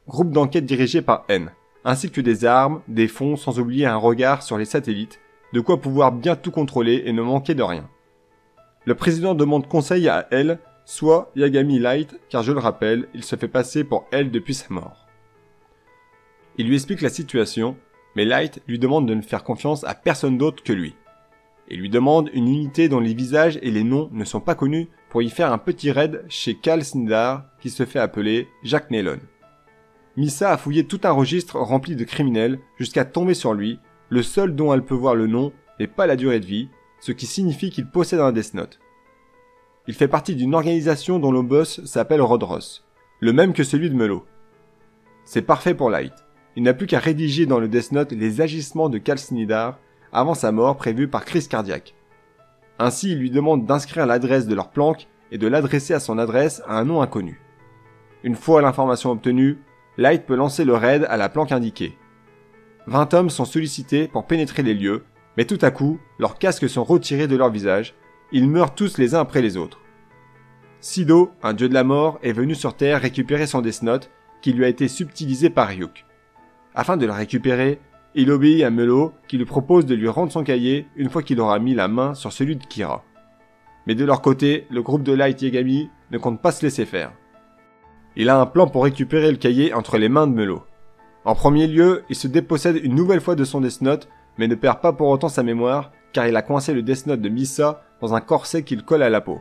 groupe d'enquête dirigé par N, ainsi que des armes, des fonds, sans oublier un regard sur les satellites, de quoi pouvoir bien tout contrôler et ne manquer de rien. Le président demande conseil à L, soit Yagami Light, car je le rappelle, il se fait passer pour L depuis sa mort. Il lui explique la situation, mais Light lui demande de ne faire confiance à personne d'autre que lui. Il lui demande une unité dont les visages et les noms ne sont pas connus pour y faire un petit raid chez Cal Sindar qui se fait appeler Jack Nelon. Misa a fouillé tout un registre rempli de criminels jusqu'à tomber sur lui, le seul dont elle peut voir le nom et pas la durée de vie, ce qui signifie qu'il possède un Death Note. Il fait partie d'une organisation dont le boss s'appelle Rodros, le même que celui de Melo. C'est parfait pour Light. Il n'a plus qu'à rédiger dans le Death Note les agissements de Cal Sindar avant sa mort prévue par crise cardiaque. Ainsi, il lui demande d'inscrire l'adresse de leur planque et de l'adresser à son adresse à un nom inconnu. Une fois l'information obtenue, Light peut lancer le raid à la planque indiquée. 20 hommes sont sollicités pour pénétrer les lieux, mais tout à coup, leurs casques sont retirés de leur visage, ils meurent tous les uns après les autres. Sido, un dieu de la mort, est venu sur Terre récupérer son Death Note, qui lui a été subtilisé par Ryuk. Afin de le récupérer, il obéit à Melo, qui lui propose de lui rendre son cahier une fois qu'il aura mis la main sur celui de Kira. Mais de leur côté, le groupe de Light Yagami ne compte pas se laisser faire. Il a un plan pour récupérer le cahier entre les mains de Melo. En premier lieu, il se dépossède une nouvelle fois de son Death Note, mais ne perd pas pour autant sa mémoire, car il a coincé le Death Note de Misa dans un corset qu'il colle à la peau.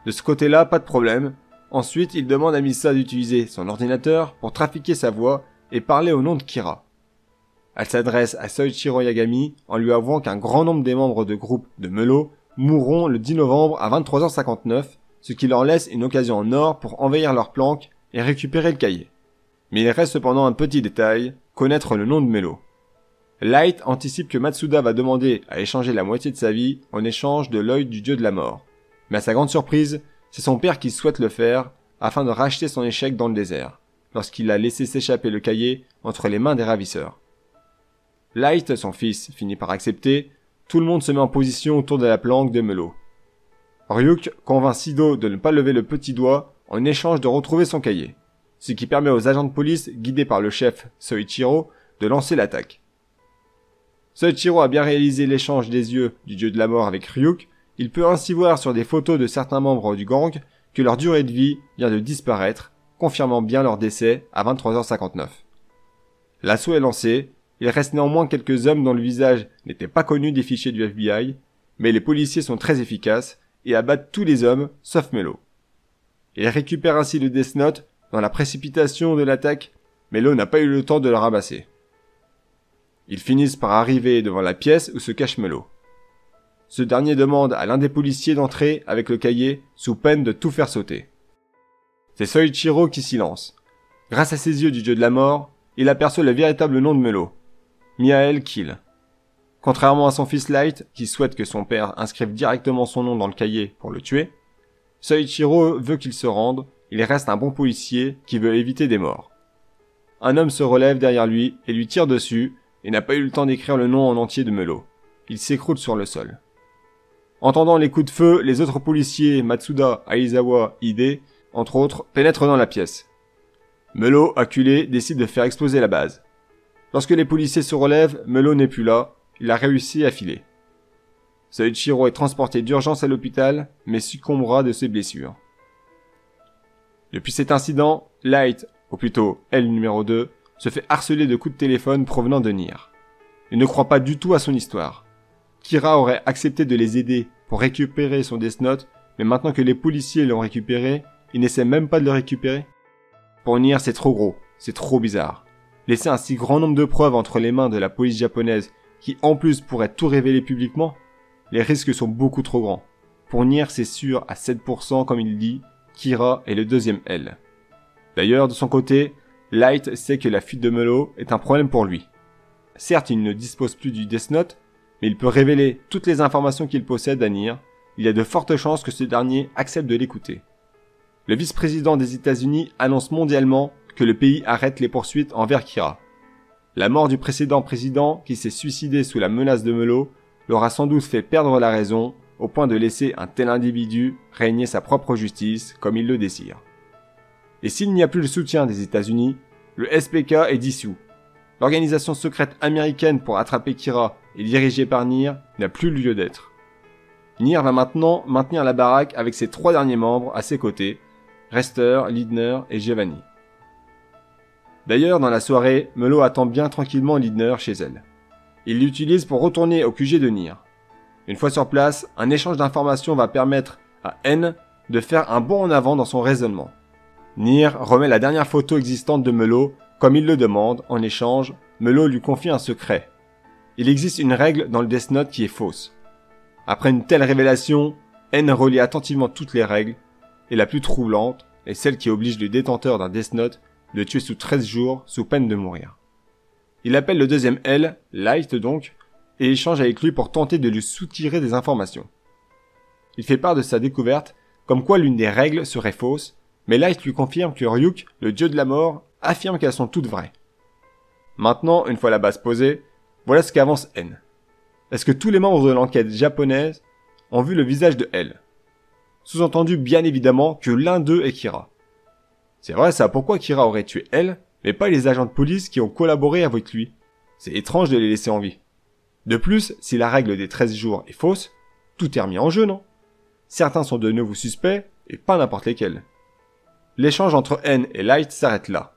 De ce côté-là, pas de problème. Ensuite, il demande à Misa d'utiliser son ordinateur pour trafiquer sa voix et parler au nom de Kira. Elle s'adresse à Soichiro Yagami en lui avouant qu'un grand nombre des membres de groupe de Melo mourront le 10 novembre à 23h59, ce qui leur laisse une occasion en or pour envahir leur planque et récupérer le cahier. Mais il reste cependant un petit détail, connaître le nom de Melo. Light anticipe que Matsuda va demander à échanger la moitié de sa vie en échange de l'œil du dieu de la mort. Mais à sa grande surprise, c'est son père qui souhaite le faire afin de racheter son échec dans le désert, lorsqu'il a laissé s'échapper le cahier entre les mains des ravisseurs. Light, son fils, finit par accepter, tout le monde se met en position autour de la planque de Melo. Ryuk convainc Sido de ne pas lever le petit doigt en échange de retrouver son cahier, ce qui permet aux agents de police, guidés par le chef Soichiro, de lancer l'attaque. Soichiro a bien réalisé l'échange des yeux du dieu de la mort avec Ryuk, il peut ainsi voir sur des photos de certains membres du gang que leur durée de vie vient de disparaître, confirmant bien leur décès à 23h59. L'assaut est lancé, il reste néanmoins quelques hommes dont le visage n'était pas connu des fichiers du FBI, mais les policiers sont très efficaces et abattent tous les hommes sauf Melo. Il récupère ainsi le Death Note dans la précipitation de l'attaque, Melo n'a pas eu le temps de le ramasser. Ils finissent par arriver devant la pièce où se cache Melo. Ce dernier demande à l'un des policiers d'entrer avec le cahier sous peine de tout faire sauter. C'est Soichiro qui s'y lance. Grâce à ses yeux du dieu de la mort, il aperçoit le véritable nom de Melo, Mihael Kill. Contrairement à son fils Light, qui souhaite que son père inscrive directement son nom dans le cahier pour le tuer, Soichiro veut qu'il se rende, il reste un bon policier qui veut éviter des morts. Un homme se relève derrière lui et lui tire dessus et n'a pas eu le temps d'écrire le nom en entier de Mello. Il s'écroule sur le sol. Entendant les coups de feu, les autres policiers, Matsuda, Aizawa, Hide, entre autres, pénètrent dans la pièce. Mello, acculé, décide de faire exploser la base. Lorsque les policiers se relèvent, Mello n'est plus là, il a réussi à filer. Soichiro est transporté d'urgence à l'hôpital, mais succombera de ses blessures. Depuis cet incident, Light, ou plutôt L numéro 2, se fait harceler de coups de téléphone provenant de Nier. Il ne croit pas du tout à son histoire. Kira aurait accepté de les aider pour récupérer son Death Note, mais maintenant que les policiers l'ont récupéré, il n'essaie même pas de le récupérer. Pour Nier, c'est trop gros, c'est trop bizarre. Laisser un si grand nombre de preuves entre les mains de la police japonaise, qui en plus pourrait tout révéler publiquement, les risques sont beaucoup trop grands. Pour Nier, c'est sûr à 7% comme il dit, Kira est le deuxième L. D'ailleurs, de son côté, Light sait que la fuite de Mello est un problème pour lui. Certes, il ne dispose plus du Death Note, mais il peut révéler toutes les informations qu'il possède à Nier. Il y a de fortes chances que ce dernier accepte de l'écouter. Le vice-président des États-Unis annonce mondialement que le pays arrête les poursuites envers Kira. La mort du précédent président, qui s'est suicidé sous la menace de Mello, l'aura sans doute fait perdre la raison, au point de laisser un tel individu régner sa propre justice comme il le désire. Et s'il n'y a plus le soutien des États-Unis, le SPK est dissous. L'organisation secrète américaine pour attraper Kira et dirigée par Nier n'a plus lieu d'être. Nier va maintenant maintenir la baraque avec ses 3 derniers membres à ses côtés, Rester, Lindner et Giovanni. D'ailleurs, dans la soirée, Mello attend bien tranquillement Lindner chez elle. Il l'utilise pour retourner au QG de Nier. Une fois sur place, un échange d'informations va permettre à N de faire un bond en avant dans son raisonnement. Nier remet la dernière photo existante de Mello, comme il le demande. En échange, Mello lui confie un secret. Il existe une règle dans le Death Note qui est fausse. Après une telle révélation, N relit attentivement toutes les règles, et la plus troublante est celle qui oblige le détenteur d'un Death Note de tuer sous 13 jours sous peine de mourir. Il appelle le deuxième L, Light donc, et échange avec lui pour tenter de lui soutirer des informations. Il fait part de sa découverte, comme quoi l'une des règles serait fausse, mais Light lui confirme que Ryuk, le dieu de la mort, affirme qu'elles sont toutes vraies. Maintenant, une fois la base posée, voilà ce qu'avance N. Est-ce que tous les membres de l'enquête japonaise ont vu le visage de L? Sous-entendu bien évidemment que l'un d'eux est Kira. C'est vrai ça, pourquoi Kira aurait tué L, mais pas les agents de police qui ont collaboré avec lui? C'est étrange de les laisser en vie. De plus, si la règle des 13 jours est fausse, tout est remis en jeu, non? Certains sont de nouveaux suspects, et pas n'importe lesquels. L'échange entre N et Light s'arrête là.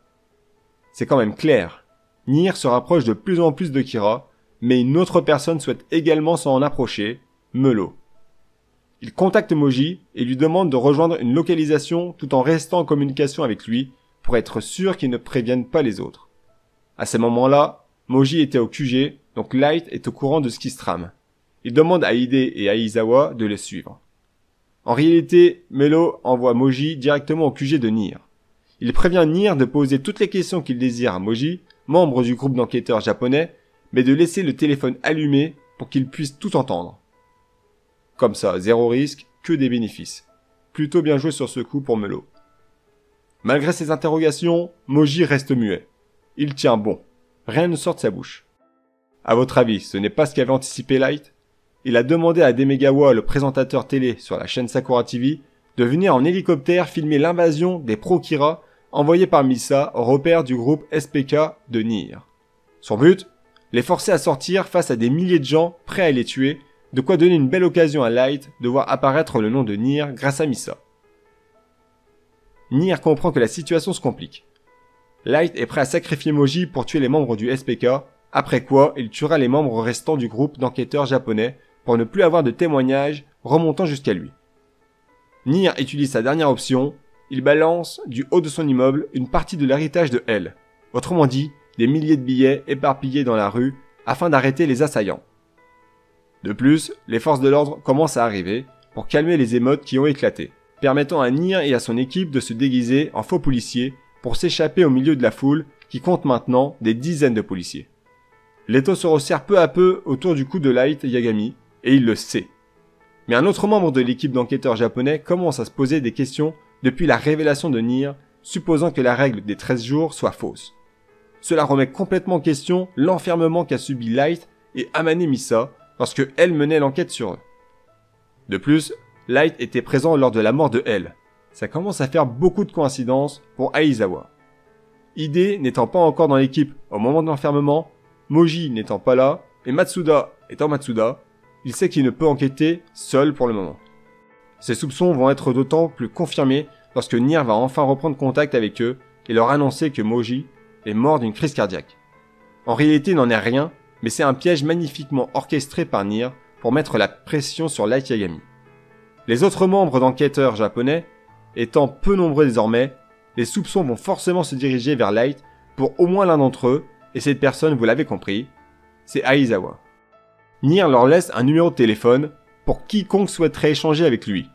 C'est quand même clair. Nier se rapproche de plus en plus de Kira, mais une autre personne souhaite également s'en approcher, Mello. Il contacte Moji et lui demande de rejoindre une localisation tout en restant en communication avec lui pour être sûr qu'il ne prévienne pas les autres. À ce moment-là, Moji était au QG, donc Light est au courant de ce qui se trame. Il demande à Hide et à Aizawa de le suivre. En réalité, Mello envoie Moji directement au QG de Nier. Il prévient Nier de poser toutes les questions qu'il désire à Moji, membre du groupe d'enquêteurs japonais, mais de laisser le téléphone allumé pour qu'il puisse tout entendre. Comme ça, zéro risque, que des bénéfices. Plutôt bien joué sur ce coup pour Mello. Malgré ses interrogations, Moji reste muet. Il tient bon. Rien ne sort de sa bouche. À votre avis, ce n'est pas ce qu'avait anticipé Light? Il a demandé à Demegawa, le présentateur télé sur la chaîne Sakura TV, de venir en hélicoptère filmer l'invasion des Pro-Kira envoyés par Misa au repère du groupe SPK de Nier. Son but? Les forcer à sortir face à des milliers de gens prêts à les tuer, de quoi donner une belle occasion à Light de voir apparaître le nom de Nier grâce à Misa. Nier comprend que la situation se complique. Light est prêt à sacrifier Moji pour tuer les membres du SPK, après quoi il tuera les membres restants du groupe d'enquêteurs japonais pour ne plus avoir de témoignages remontant jusqu'à lui. Nier utilise sa dernière option, il balance du haut de son immeuble une partie de l'héritage de L, autrement dit, des milliers de billets éparpillés dans la rue afin d'arrêter les assaillants. De plus, les forces de l'ordre commencent à arriver pour calmer les émeutes qui ont éclaté, permettant à Nier et à son équipe de se déguiser en faux policiers pour s'échapper au milieu de la foule qui compte maintenant des dizaines de policiers. L'étau se resserre peu à peu autour du cou de Light Yagami, et il le sait. Mais un autre membre de l'équipe d'enquêteurs japonais commence à se poser des questions depuis la révélation de Nier, supposant que la règle des 13 jours soit fausse. Cela remet complètement en question l'enfermement qu'a subi Light et Amane Misa lorsque elle menait l'enquête sur eux. De plus, Light était présent lors de la mort de Elle. Ça commence à faire beaucoup de coïncidences pour Aizawa. Hide n'étant pas encore dans l'équipe au moment de l'enfermement, Moji n'étant pas là, et Matsuda étant Matsuda, il sait qu'il ne peut enquêter seul pour le moment. Ses soupçons vont être d'autant plus confirmés lorsque Nier va enfin reprendre contact avec eux et leur annoncer que Moji est mort d'une crise cardiaque. En réalité, il n'en est rien, mais c'est un piège magnifiquement orchestré par Nier pour mettre la pression sur Light Yagami. Les autres membres d'enquêteurs japonais étant peu nombreux désormais, les soupçons vont forcément se diriger vers Light pour au moins l'un d'entre eux, et cette personne, vous l'avez compris, c'est Aizawa. Nier leur laisse un numéro de téléphone pour quiconque souhaiterait échanger avec lui.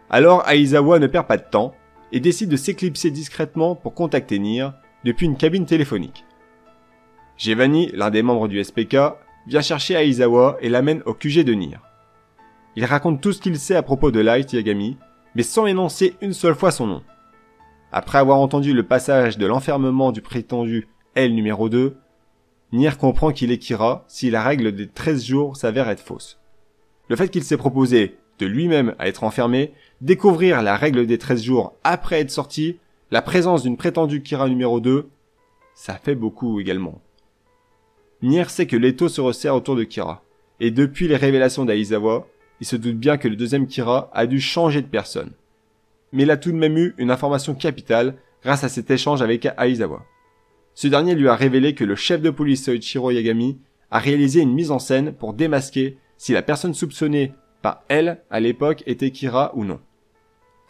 Alors Aizawa ne perd pas de temps et décide de s'éclipser discrètement pour contacter Nier depuis une cabine téléphonique. Giovanni, l'un des membres du SPK, vient chercher Aizawa et l'amène au QG de Nier. Il raconte tout ce qu'il sait à propos de Light Yagami, mais sans énoncer une seule fois son nom. Après avoir entendu le passage de l'enfermement du prétendu L numéro 2, Nier comprend qu'il est Kira si la règle des 13 jours s'avère être fausse. Le fait qu'il s'est proposé de lui-même à être enfermé, découvrir la règle des 13 jours après être sorti, la présence d'une prétendue Kira numéro 2, ça fait beaucoup également. Nier sait que l'étau se resserre autour de Kira, et depuis les révélations d'Aizawa, il se doute bien que le deuxième Kira a dû changer de personne. Mais il a tout de même eu une information capitale grâce à cet échange avec Aizawa. Ce dernier lui a révélé que le chef de police Soichiro Yagami a réalisé une mise en scène pour démasquer si la personne soupçonnée par elle à l'époque était Kira ou non.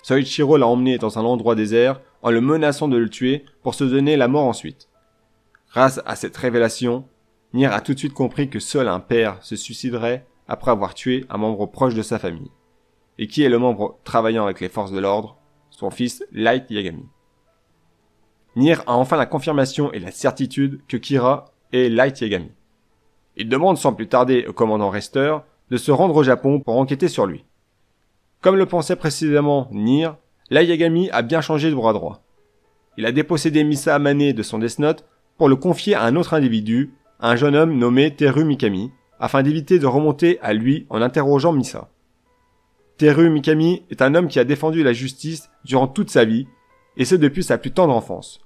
Soichiro l'a emmené dans un endroit désert en le menaçant de le tuer pour se donner la mort ensuite. Grâce à cette révélation, Nier a tout de suite compris que seul un père se suiciderait après avoir tué un membre proche de sa famille. Et qui est le membre travaillant avec les forces de l'ordre? Son fils Light Yagami. Nier a enfin la confirmation et la certitude que Kira est Light Yagami. Il demande sans plus tarder au commandant Rester de se rendre au Japon pour enquêter sur lui. Comme le pensait précédemment Nier, Light Yagami a bien changé de bras droit. Il a dépossédé Misa Amane de son Death Note pour le confier à un autre individu, un jeune homme nommé Teru Mikami, afin d'éviter de remonter à lui en interrogeant Misa. Teru Mikami est un homme qui a défendu la justice durant toute sa vie, et ce depuis sa plus tendre enfance.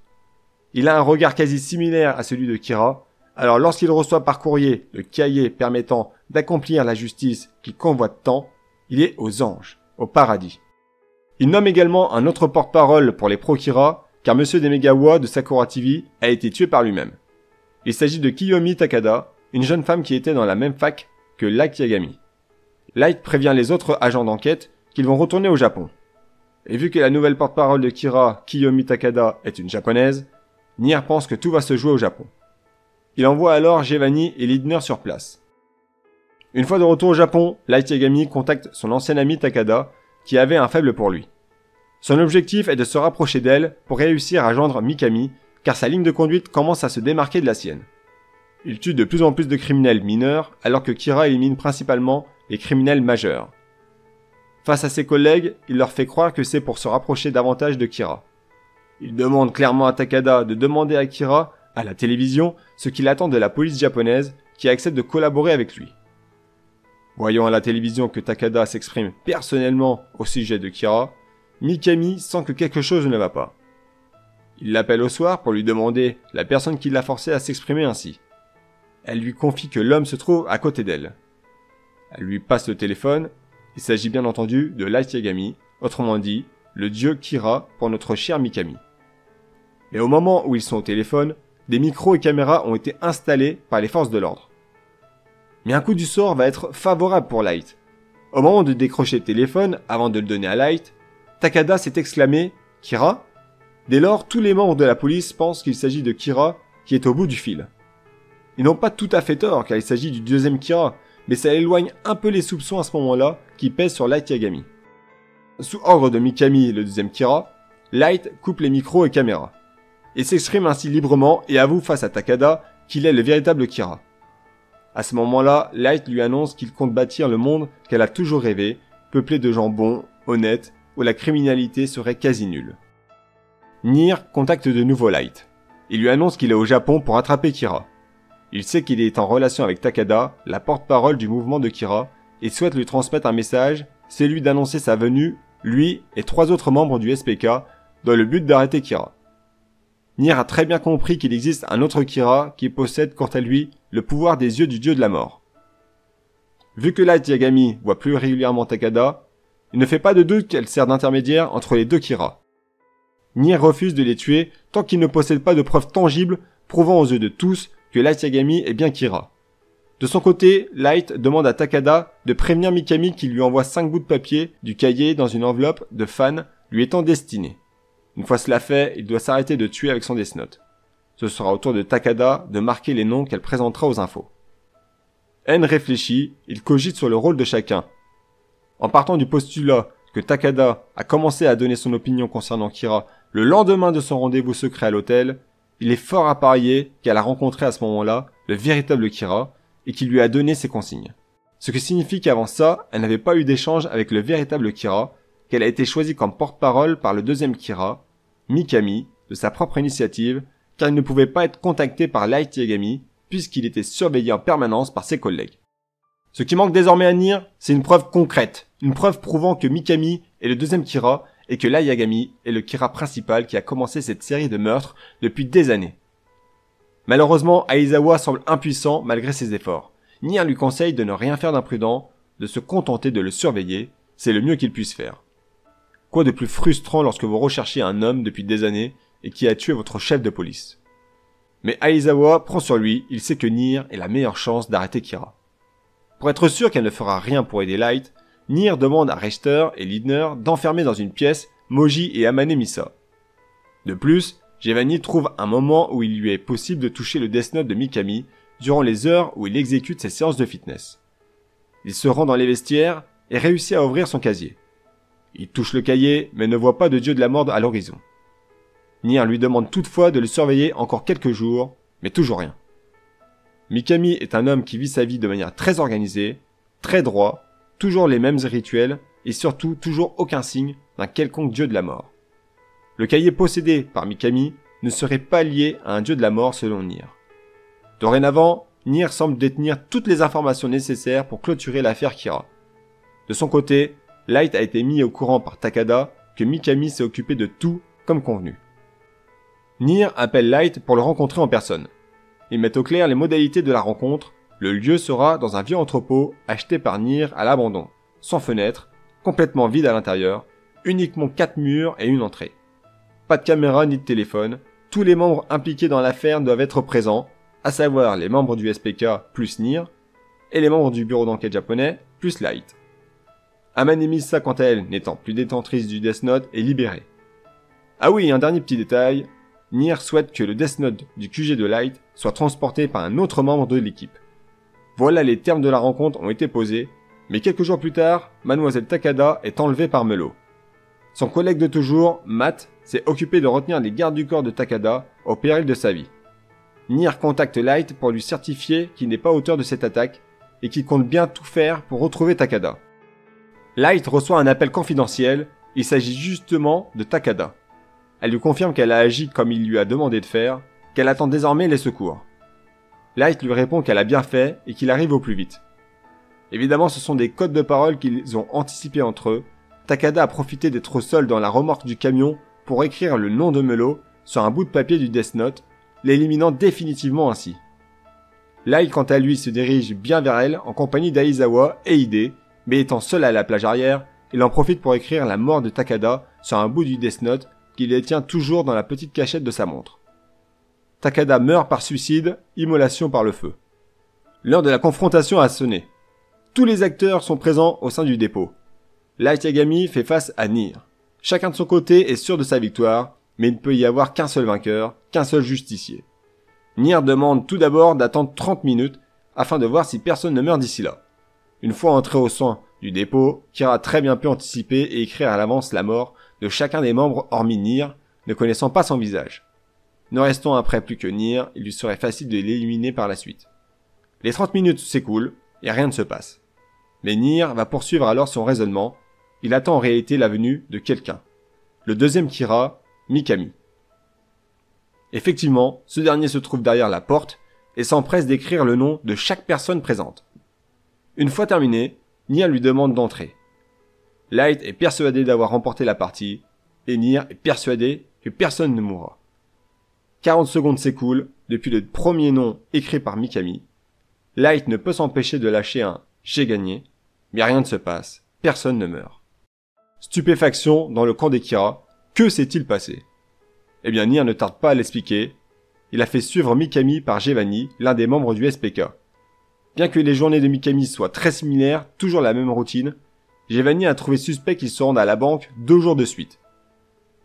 Il a un regard quasi similaire à celui de Kira, alors lorsqu'il reçoit par courrier le cahier permettant d'accomplir la justice qu'il convoite tant, il est aux anges, au paradis. Il nomme également un autre porte-parole pour les pro-Kira, car Monsieur Demegawa de Sakura TV a été tué par lui-même. Il s'agit de Kiyomi Takada, une jeune femme qui était dans la même fac que Light Yagami. Light prévient les autres agents d'enquête qu'ils vont retourner au Japon. Et vu que la nouvelle porte-parole de Kira, Kiyomi Takada, est une japonaise, Nier pense que tout va se jouer au Japon. Il envoie alors Giovanni et Lindner sur place. Une fois de retour au Japon, Light Yagami contacte son ancien ami Takada, qui avait un faible pour lui. Son objectif est de se rapprocher d'elle pour réussir à joindre Mikami, car sa ligne de conduite commence à se démarquer de la sienne. Il tue de plus en plus de criminels mineurs, alors que Kira élimine principalement les criminels majeurs. Face à ses collègues, il leur fait croire que c'est pour se rapprocher davantage de Kira. Il demande clairement à Takada de demander à Kira, à la télévision, ce qu'il attend de la police japonaise, qui accepte de collaborer avec lui. Voyant à la télévision que Takada s'exprime personnellement au sujet de Kira, Mikami sent que quelque chose ne va pas. Il l'appelle au soir pour lui demander la personne qui l'a forcé à s'exprimer ainsi. Elle lui confie que l'homme se trouve à côté d'elle. Elle lui passe le téléphone. Il s'agit bien entendu de Light Yagami, autrement dit, le dieu Kira pour notre cher Mikami. Mais au moment où ils sont au téléphone, des micros et caméras ont été installés par les forces de l'ordre. Mais un coup du sort va être favorable pour Light. Au moment de décrocher le téléphone, avant de le donner à Light, Takada s'est exclamé « Kira ?» Dès lors, tous les membres de la police pensent qu'il s'agit de Kira qui est au bout du fil. Ils n'ont pas tout à fait tort car il s'agit du deuxième Kira, mais ça éloigne un peu les soupçons à ce moment-là qui pèsent sur Light Yagami. Sous ordre de Mikami, le deuxième Kira, Light coupe les micros et caméras. Il s'exprime ainsi librement et avoue face à Takada qu'il est le véritable Kira. À ce moment-là, Light lui annonce qu'il compte bâtir le monde qu'elle a toujours rêvé, peuplé de gens bons, honnêtes où la criminalité serait quasi nulle. Nier contacte de nouveau Light. Il lui annonce qu'il est au Japon pour attraper Kira. Il sait qu'il est en relation avec Takada, la porte-parole du mouvement de Kira, et souhaite lui transmettre un message, celui d'annoncer sa venue, lui et 3 autres membres du SPK, dans le but d'arrêter Kira. Nier a très bien compris qu'il existe un autre Kira qui possède quant à lui le pouvoir des yeux du dieu de la mort. Vu que Light Yagami voit plus régulièrement Takada, il ne fait pas de doute qu'elle sert d'intermédiaire entre les deux Kira. Nier refuse de les tuer tant qu'il ne possède pas de preuves tangibles prouvant aux yeux de tous que Light Yagami est bien Kira. De son côté, Light demande à Takada de prévenir Mikami qu'il lui envoie 5 bouts de papier du cahier dans une enveloppe de fan lui étant destinée. Une fois cela fait, il doit s'arrêter de tuer avec son Death Note. Ce sera au tour de Takada de marquer les noms qu'elle présentera aux infos. N réfléchit, il cogite sur le rôle de chacun. En partant du postulat que Takada a commencé à donner son opinion concernant Kira le lendemain de son rendez-vous secret à l'hôtel, il est fort à parier qu'elle a rencontré à ce moment-là le véritable Kira et qu'il lui a donné ses consignes. Ce qui signifie qu'avant ça, elle n'avait pas eu d'échange avec le véritable Kira, qu'elle a été choisie comme porte-parole par le deuxième Kira, Mikami, de sa propre initiative, car il ne pouvait pas être contacté par Light Yagami puisqu'il était surveillé en permanence par ses collègues. Ce qui manque désormais à Nier, c'est une preuve concrète, une preuve prouvant que Mikami est le deuxième Kira et que Light Yagami est le Kira principal qui a commencé cette série de meurtres depuis des années. Malheureusement, Aizawa semble impuissant malgré ses efforts. Nier lui conseille de ne rien faire d'imprudent, de se contenter de le surveiller, c'est le mieux qu'il puisse faire. Quoi de plus frustrant lorsque vous recherchez un homme depuis des années et qui a tué votre chef de police. Mais Aizawa prend sur lui, il sait que Nier est la meilleure chance d'arrêter Kira. Pour être sûr qu'elle ne fera rien pour aider Light, Nier demande à Richter et Lindner d'enfermer dans une pièce Moji et Amane Misa. De plus, Giovanni trouve un moment où il lui est possible de toucher le Death Note de Mikami durant les heures où il exécute ses séances de fitness. Il se rend dans les vestiaires et réussit à ouvrir son casier. Il touche le cahier mais ne voit pas de dieu de la mort à l'horizon. Nier lui demande toutefois de le surveiller encore quelques jours, mais toujours rien. Mikami est un homme qui vit sa vie de manière très organisée, très droit, toujours les mêmes rituels et surtout toujours aucun signe d'un quelconque dieu de la mort. Le cahier possédé par Mikami ne serait pas lié à un dieu de la mort selon Nier. Dorénavant, Nier semble détenir toutes les informations nécessaires pour clôturer l'affaire Kira. De son côté, Light a été mis au courant par Takada que Mikami s'est occupé de tout comme convenu. Nier appelle Light pour le rencontrer en personne. Ils mettent au clair les modalités de la rencontre. Le lieu sera dans un vieux entrepôt acheté par Nier à l'abandon, sans fenêtre, complètement vide à l'intérieur, uniquement 4 murs et une entrée. Pas de caméra ni de téléphone, tous les membres impliqués dans l'affaire doivent être présents, à savoir les membres du SPK plus Nier, et les membres du bureau d'enquête japonais plus Light. Amane Misa, quant à elle, n'étant plus détentrice du Death Note, est libérée. Ah oui, un dernier petit détail, Nier souhaite que le Death Note du QG de Light soit transporté par un autre membre de l'équipe. Voilà, les termes de la rencontre ont été posés, mais quelques jours plus tard, Mademoiselle Takada est enlevée par Melo. Son collègue de toujours, Matt, s'est occupé de retenir les gardes du corps de Takada au péril de sa vie. Nier contacte Light pour lui certifier qu'il n'est pas auteur de cette attaque et qu'il compte bien tout faire pour retrouver Takada. Light reçoit un appel confidentiel, il s'agit justement de Takada. Elle lui confirme qu'elle a agi comme il lui a demandé de faire, qu'elle attend désormais les secours. Light lui répond qu'elle a bien fait et qu'il arrive au plus vite. Évidemment, ce sont des codes de parole qu'ils ont anticipés entre eux. Takada a profité d'être seul dans la remorque du camion pour écrire le nom de Melo sur un bout de papier du Death Note, l'éliminant définitivement ainsi. Light, quant à lui, se dirige bien vers elle en compagnie d'Aizawa et Ide, mais étant seul à la plage arrière, il en profite pour écrire la mort de Takada sur un bout du Death Note qu'il détient toujours dans la petite cachette de sa montre. Takada meurt par suicide, immolation par le feu. L'heure de la confrontation a sonné. Tous les acteurs sont présents au sein du dépôt. Light Yagami fait face à Nier. Chacun de son côté est sûr de sa victoire, mais il ne peut y avoir qu'un seul vainqueur, qu'un seul justicier. Nier demande tout d'abord d'attendre 30 minutes afin de voir si personne ne meurt d'ici là. Une fois entré au sein du dépôt, Kira a très bien pu anticiper et écrire à l'avance la mort de chacun des membres hormis Nier, ne connaissant pas son visage. Ne restant après plus que Nier, il lui serait facile de l'éliminer par la suite. Les 30 minutes s'écoulent et rien ne se passe. Mais Nier va poursuivre alors son raisonnement. il attend en réalité la venue de quelqu'un. Le deuxième Kira, Mikami. Effectivement, ce dernier se trouve derrière la porte et s'empresse d'écrire le nom de chaque personne présente. Une fois terminé, Nier lui demande d'entrer. Light est persuadé d'avoir remporté la partie, et Nier est persuadé que personne ne mourra. 40 secondes s'écoulent depuis le premier nom écrit par Mikami. Light ne peut s'empêcher de lâcher un « j'ai gagné », mais rien ne se passe, personne ne meurt. Stupéfaction dans le camp des Kira, que s'est-il passé? Eh bien Nier ne tarde pas à l'expliquer, il a fait suivre Mikami par Giovanni, l'un des membres du SPK. Bien que les journées de Mikami soient très similaires, toujours la même routine, Giovanni a trouvé suspect qu'il se rende à la banque 2 jours de suite.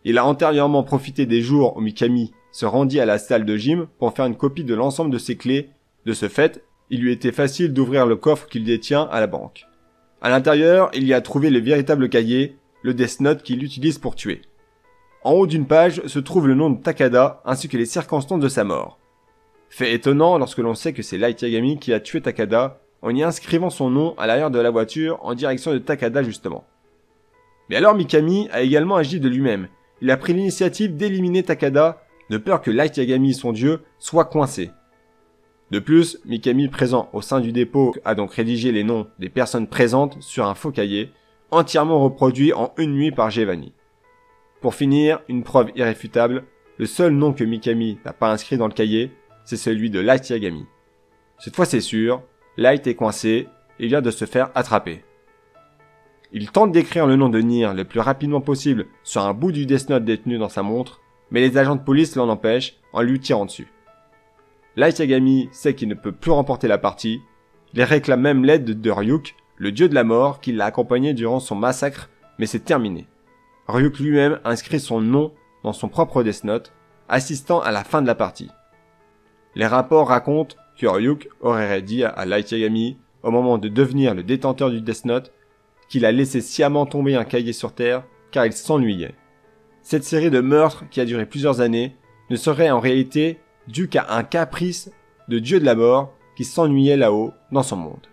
Il a antérieurement profité des jours où Mikami se rendit à la salle de gym pour faire une copie de l'ensemble de ses clés. De ce fait, il lui était facile d'ouvrir le coffre qu'il détient à la banque. À l'intérieur, il y a trouvé le véritable cahier, le Death Note qu'il utilise pour tuer. En haut d'une page se trouve le nom de Takada ainsi que les circonstances de sa mort. Fait étonnant lorsque l'on sait que c'est Light Yagami qui a tué Takada en y inscrivant son nom à l'arrière de la voiture en direction de Takada justement. Mais alors Mikami a également agi de lui-même. Il a pris l'initiative d'éliminer Takada de peur que Light Yagami, son dieu, soit coincé. De plus, Mikami présent au sein du dépôt a donc rédigé les noms des personnes présentes sur un faux cahier, entièrement reproduit en une nuit par Giovanni. Pour finir, une preuve irréfutable, le seul nom que Mikami n'a pas inscrit dans le cahier, c'est celui de Light Yagami. Cette fois c'est sûr, Light est coincé et vient de se faire attraper. Il tente d'écrire le nom de Nier le plus rapidement possible sur un bout du Death Note détenu dans sa montre, mais les agents de police l'en empêchent en lui tirant dessus. Light Yagami sait qu'il ne peut plus remporter la partie, il réclame même l'aide de Ryuk, le dieu de la mort qui l'a accompagné durant son massacre, mais c'est terminé. Ryuk lui-même inscrit son nom dans son propre Death Note, assistant à la fin de la partie. Les rapports racontent que Ryuk aurait dit à Light Yagami, au moment de devenir le détenteur du Death Note, qu'il a laissé sciemment tomber un cahier sur terre car il s'ennuyait. Cette série de meurtres qui a duré plusieurs années ne serait en réalité due qu'à un caprice de dieu de la mort qui s'ennuyait là-haut dans son monde.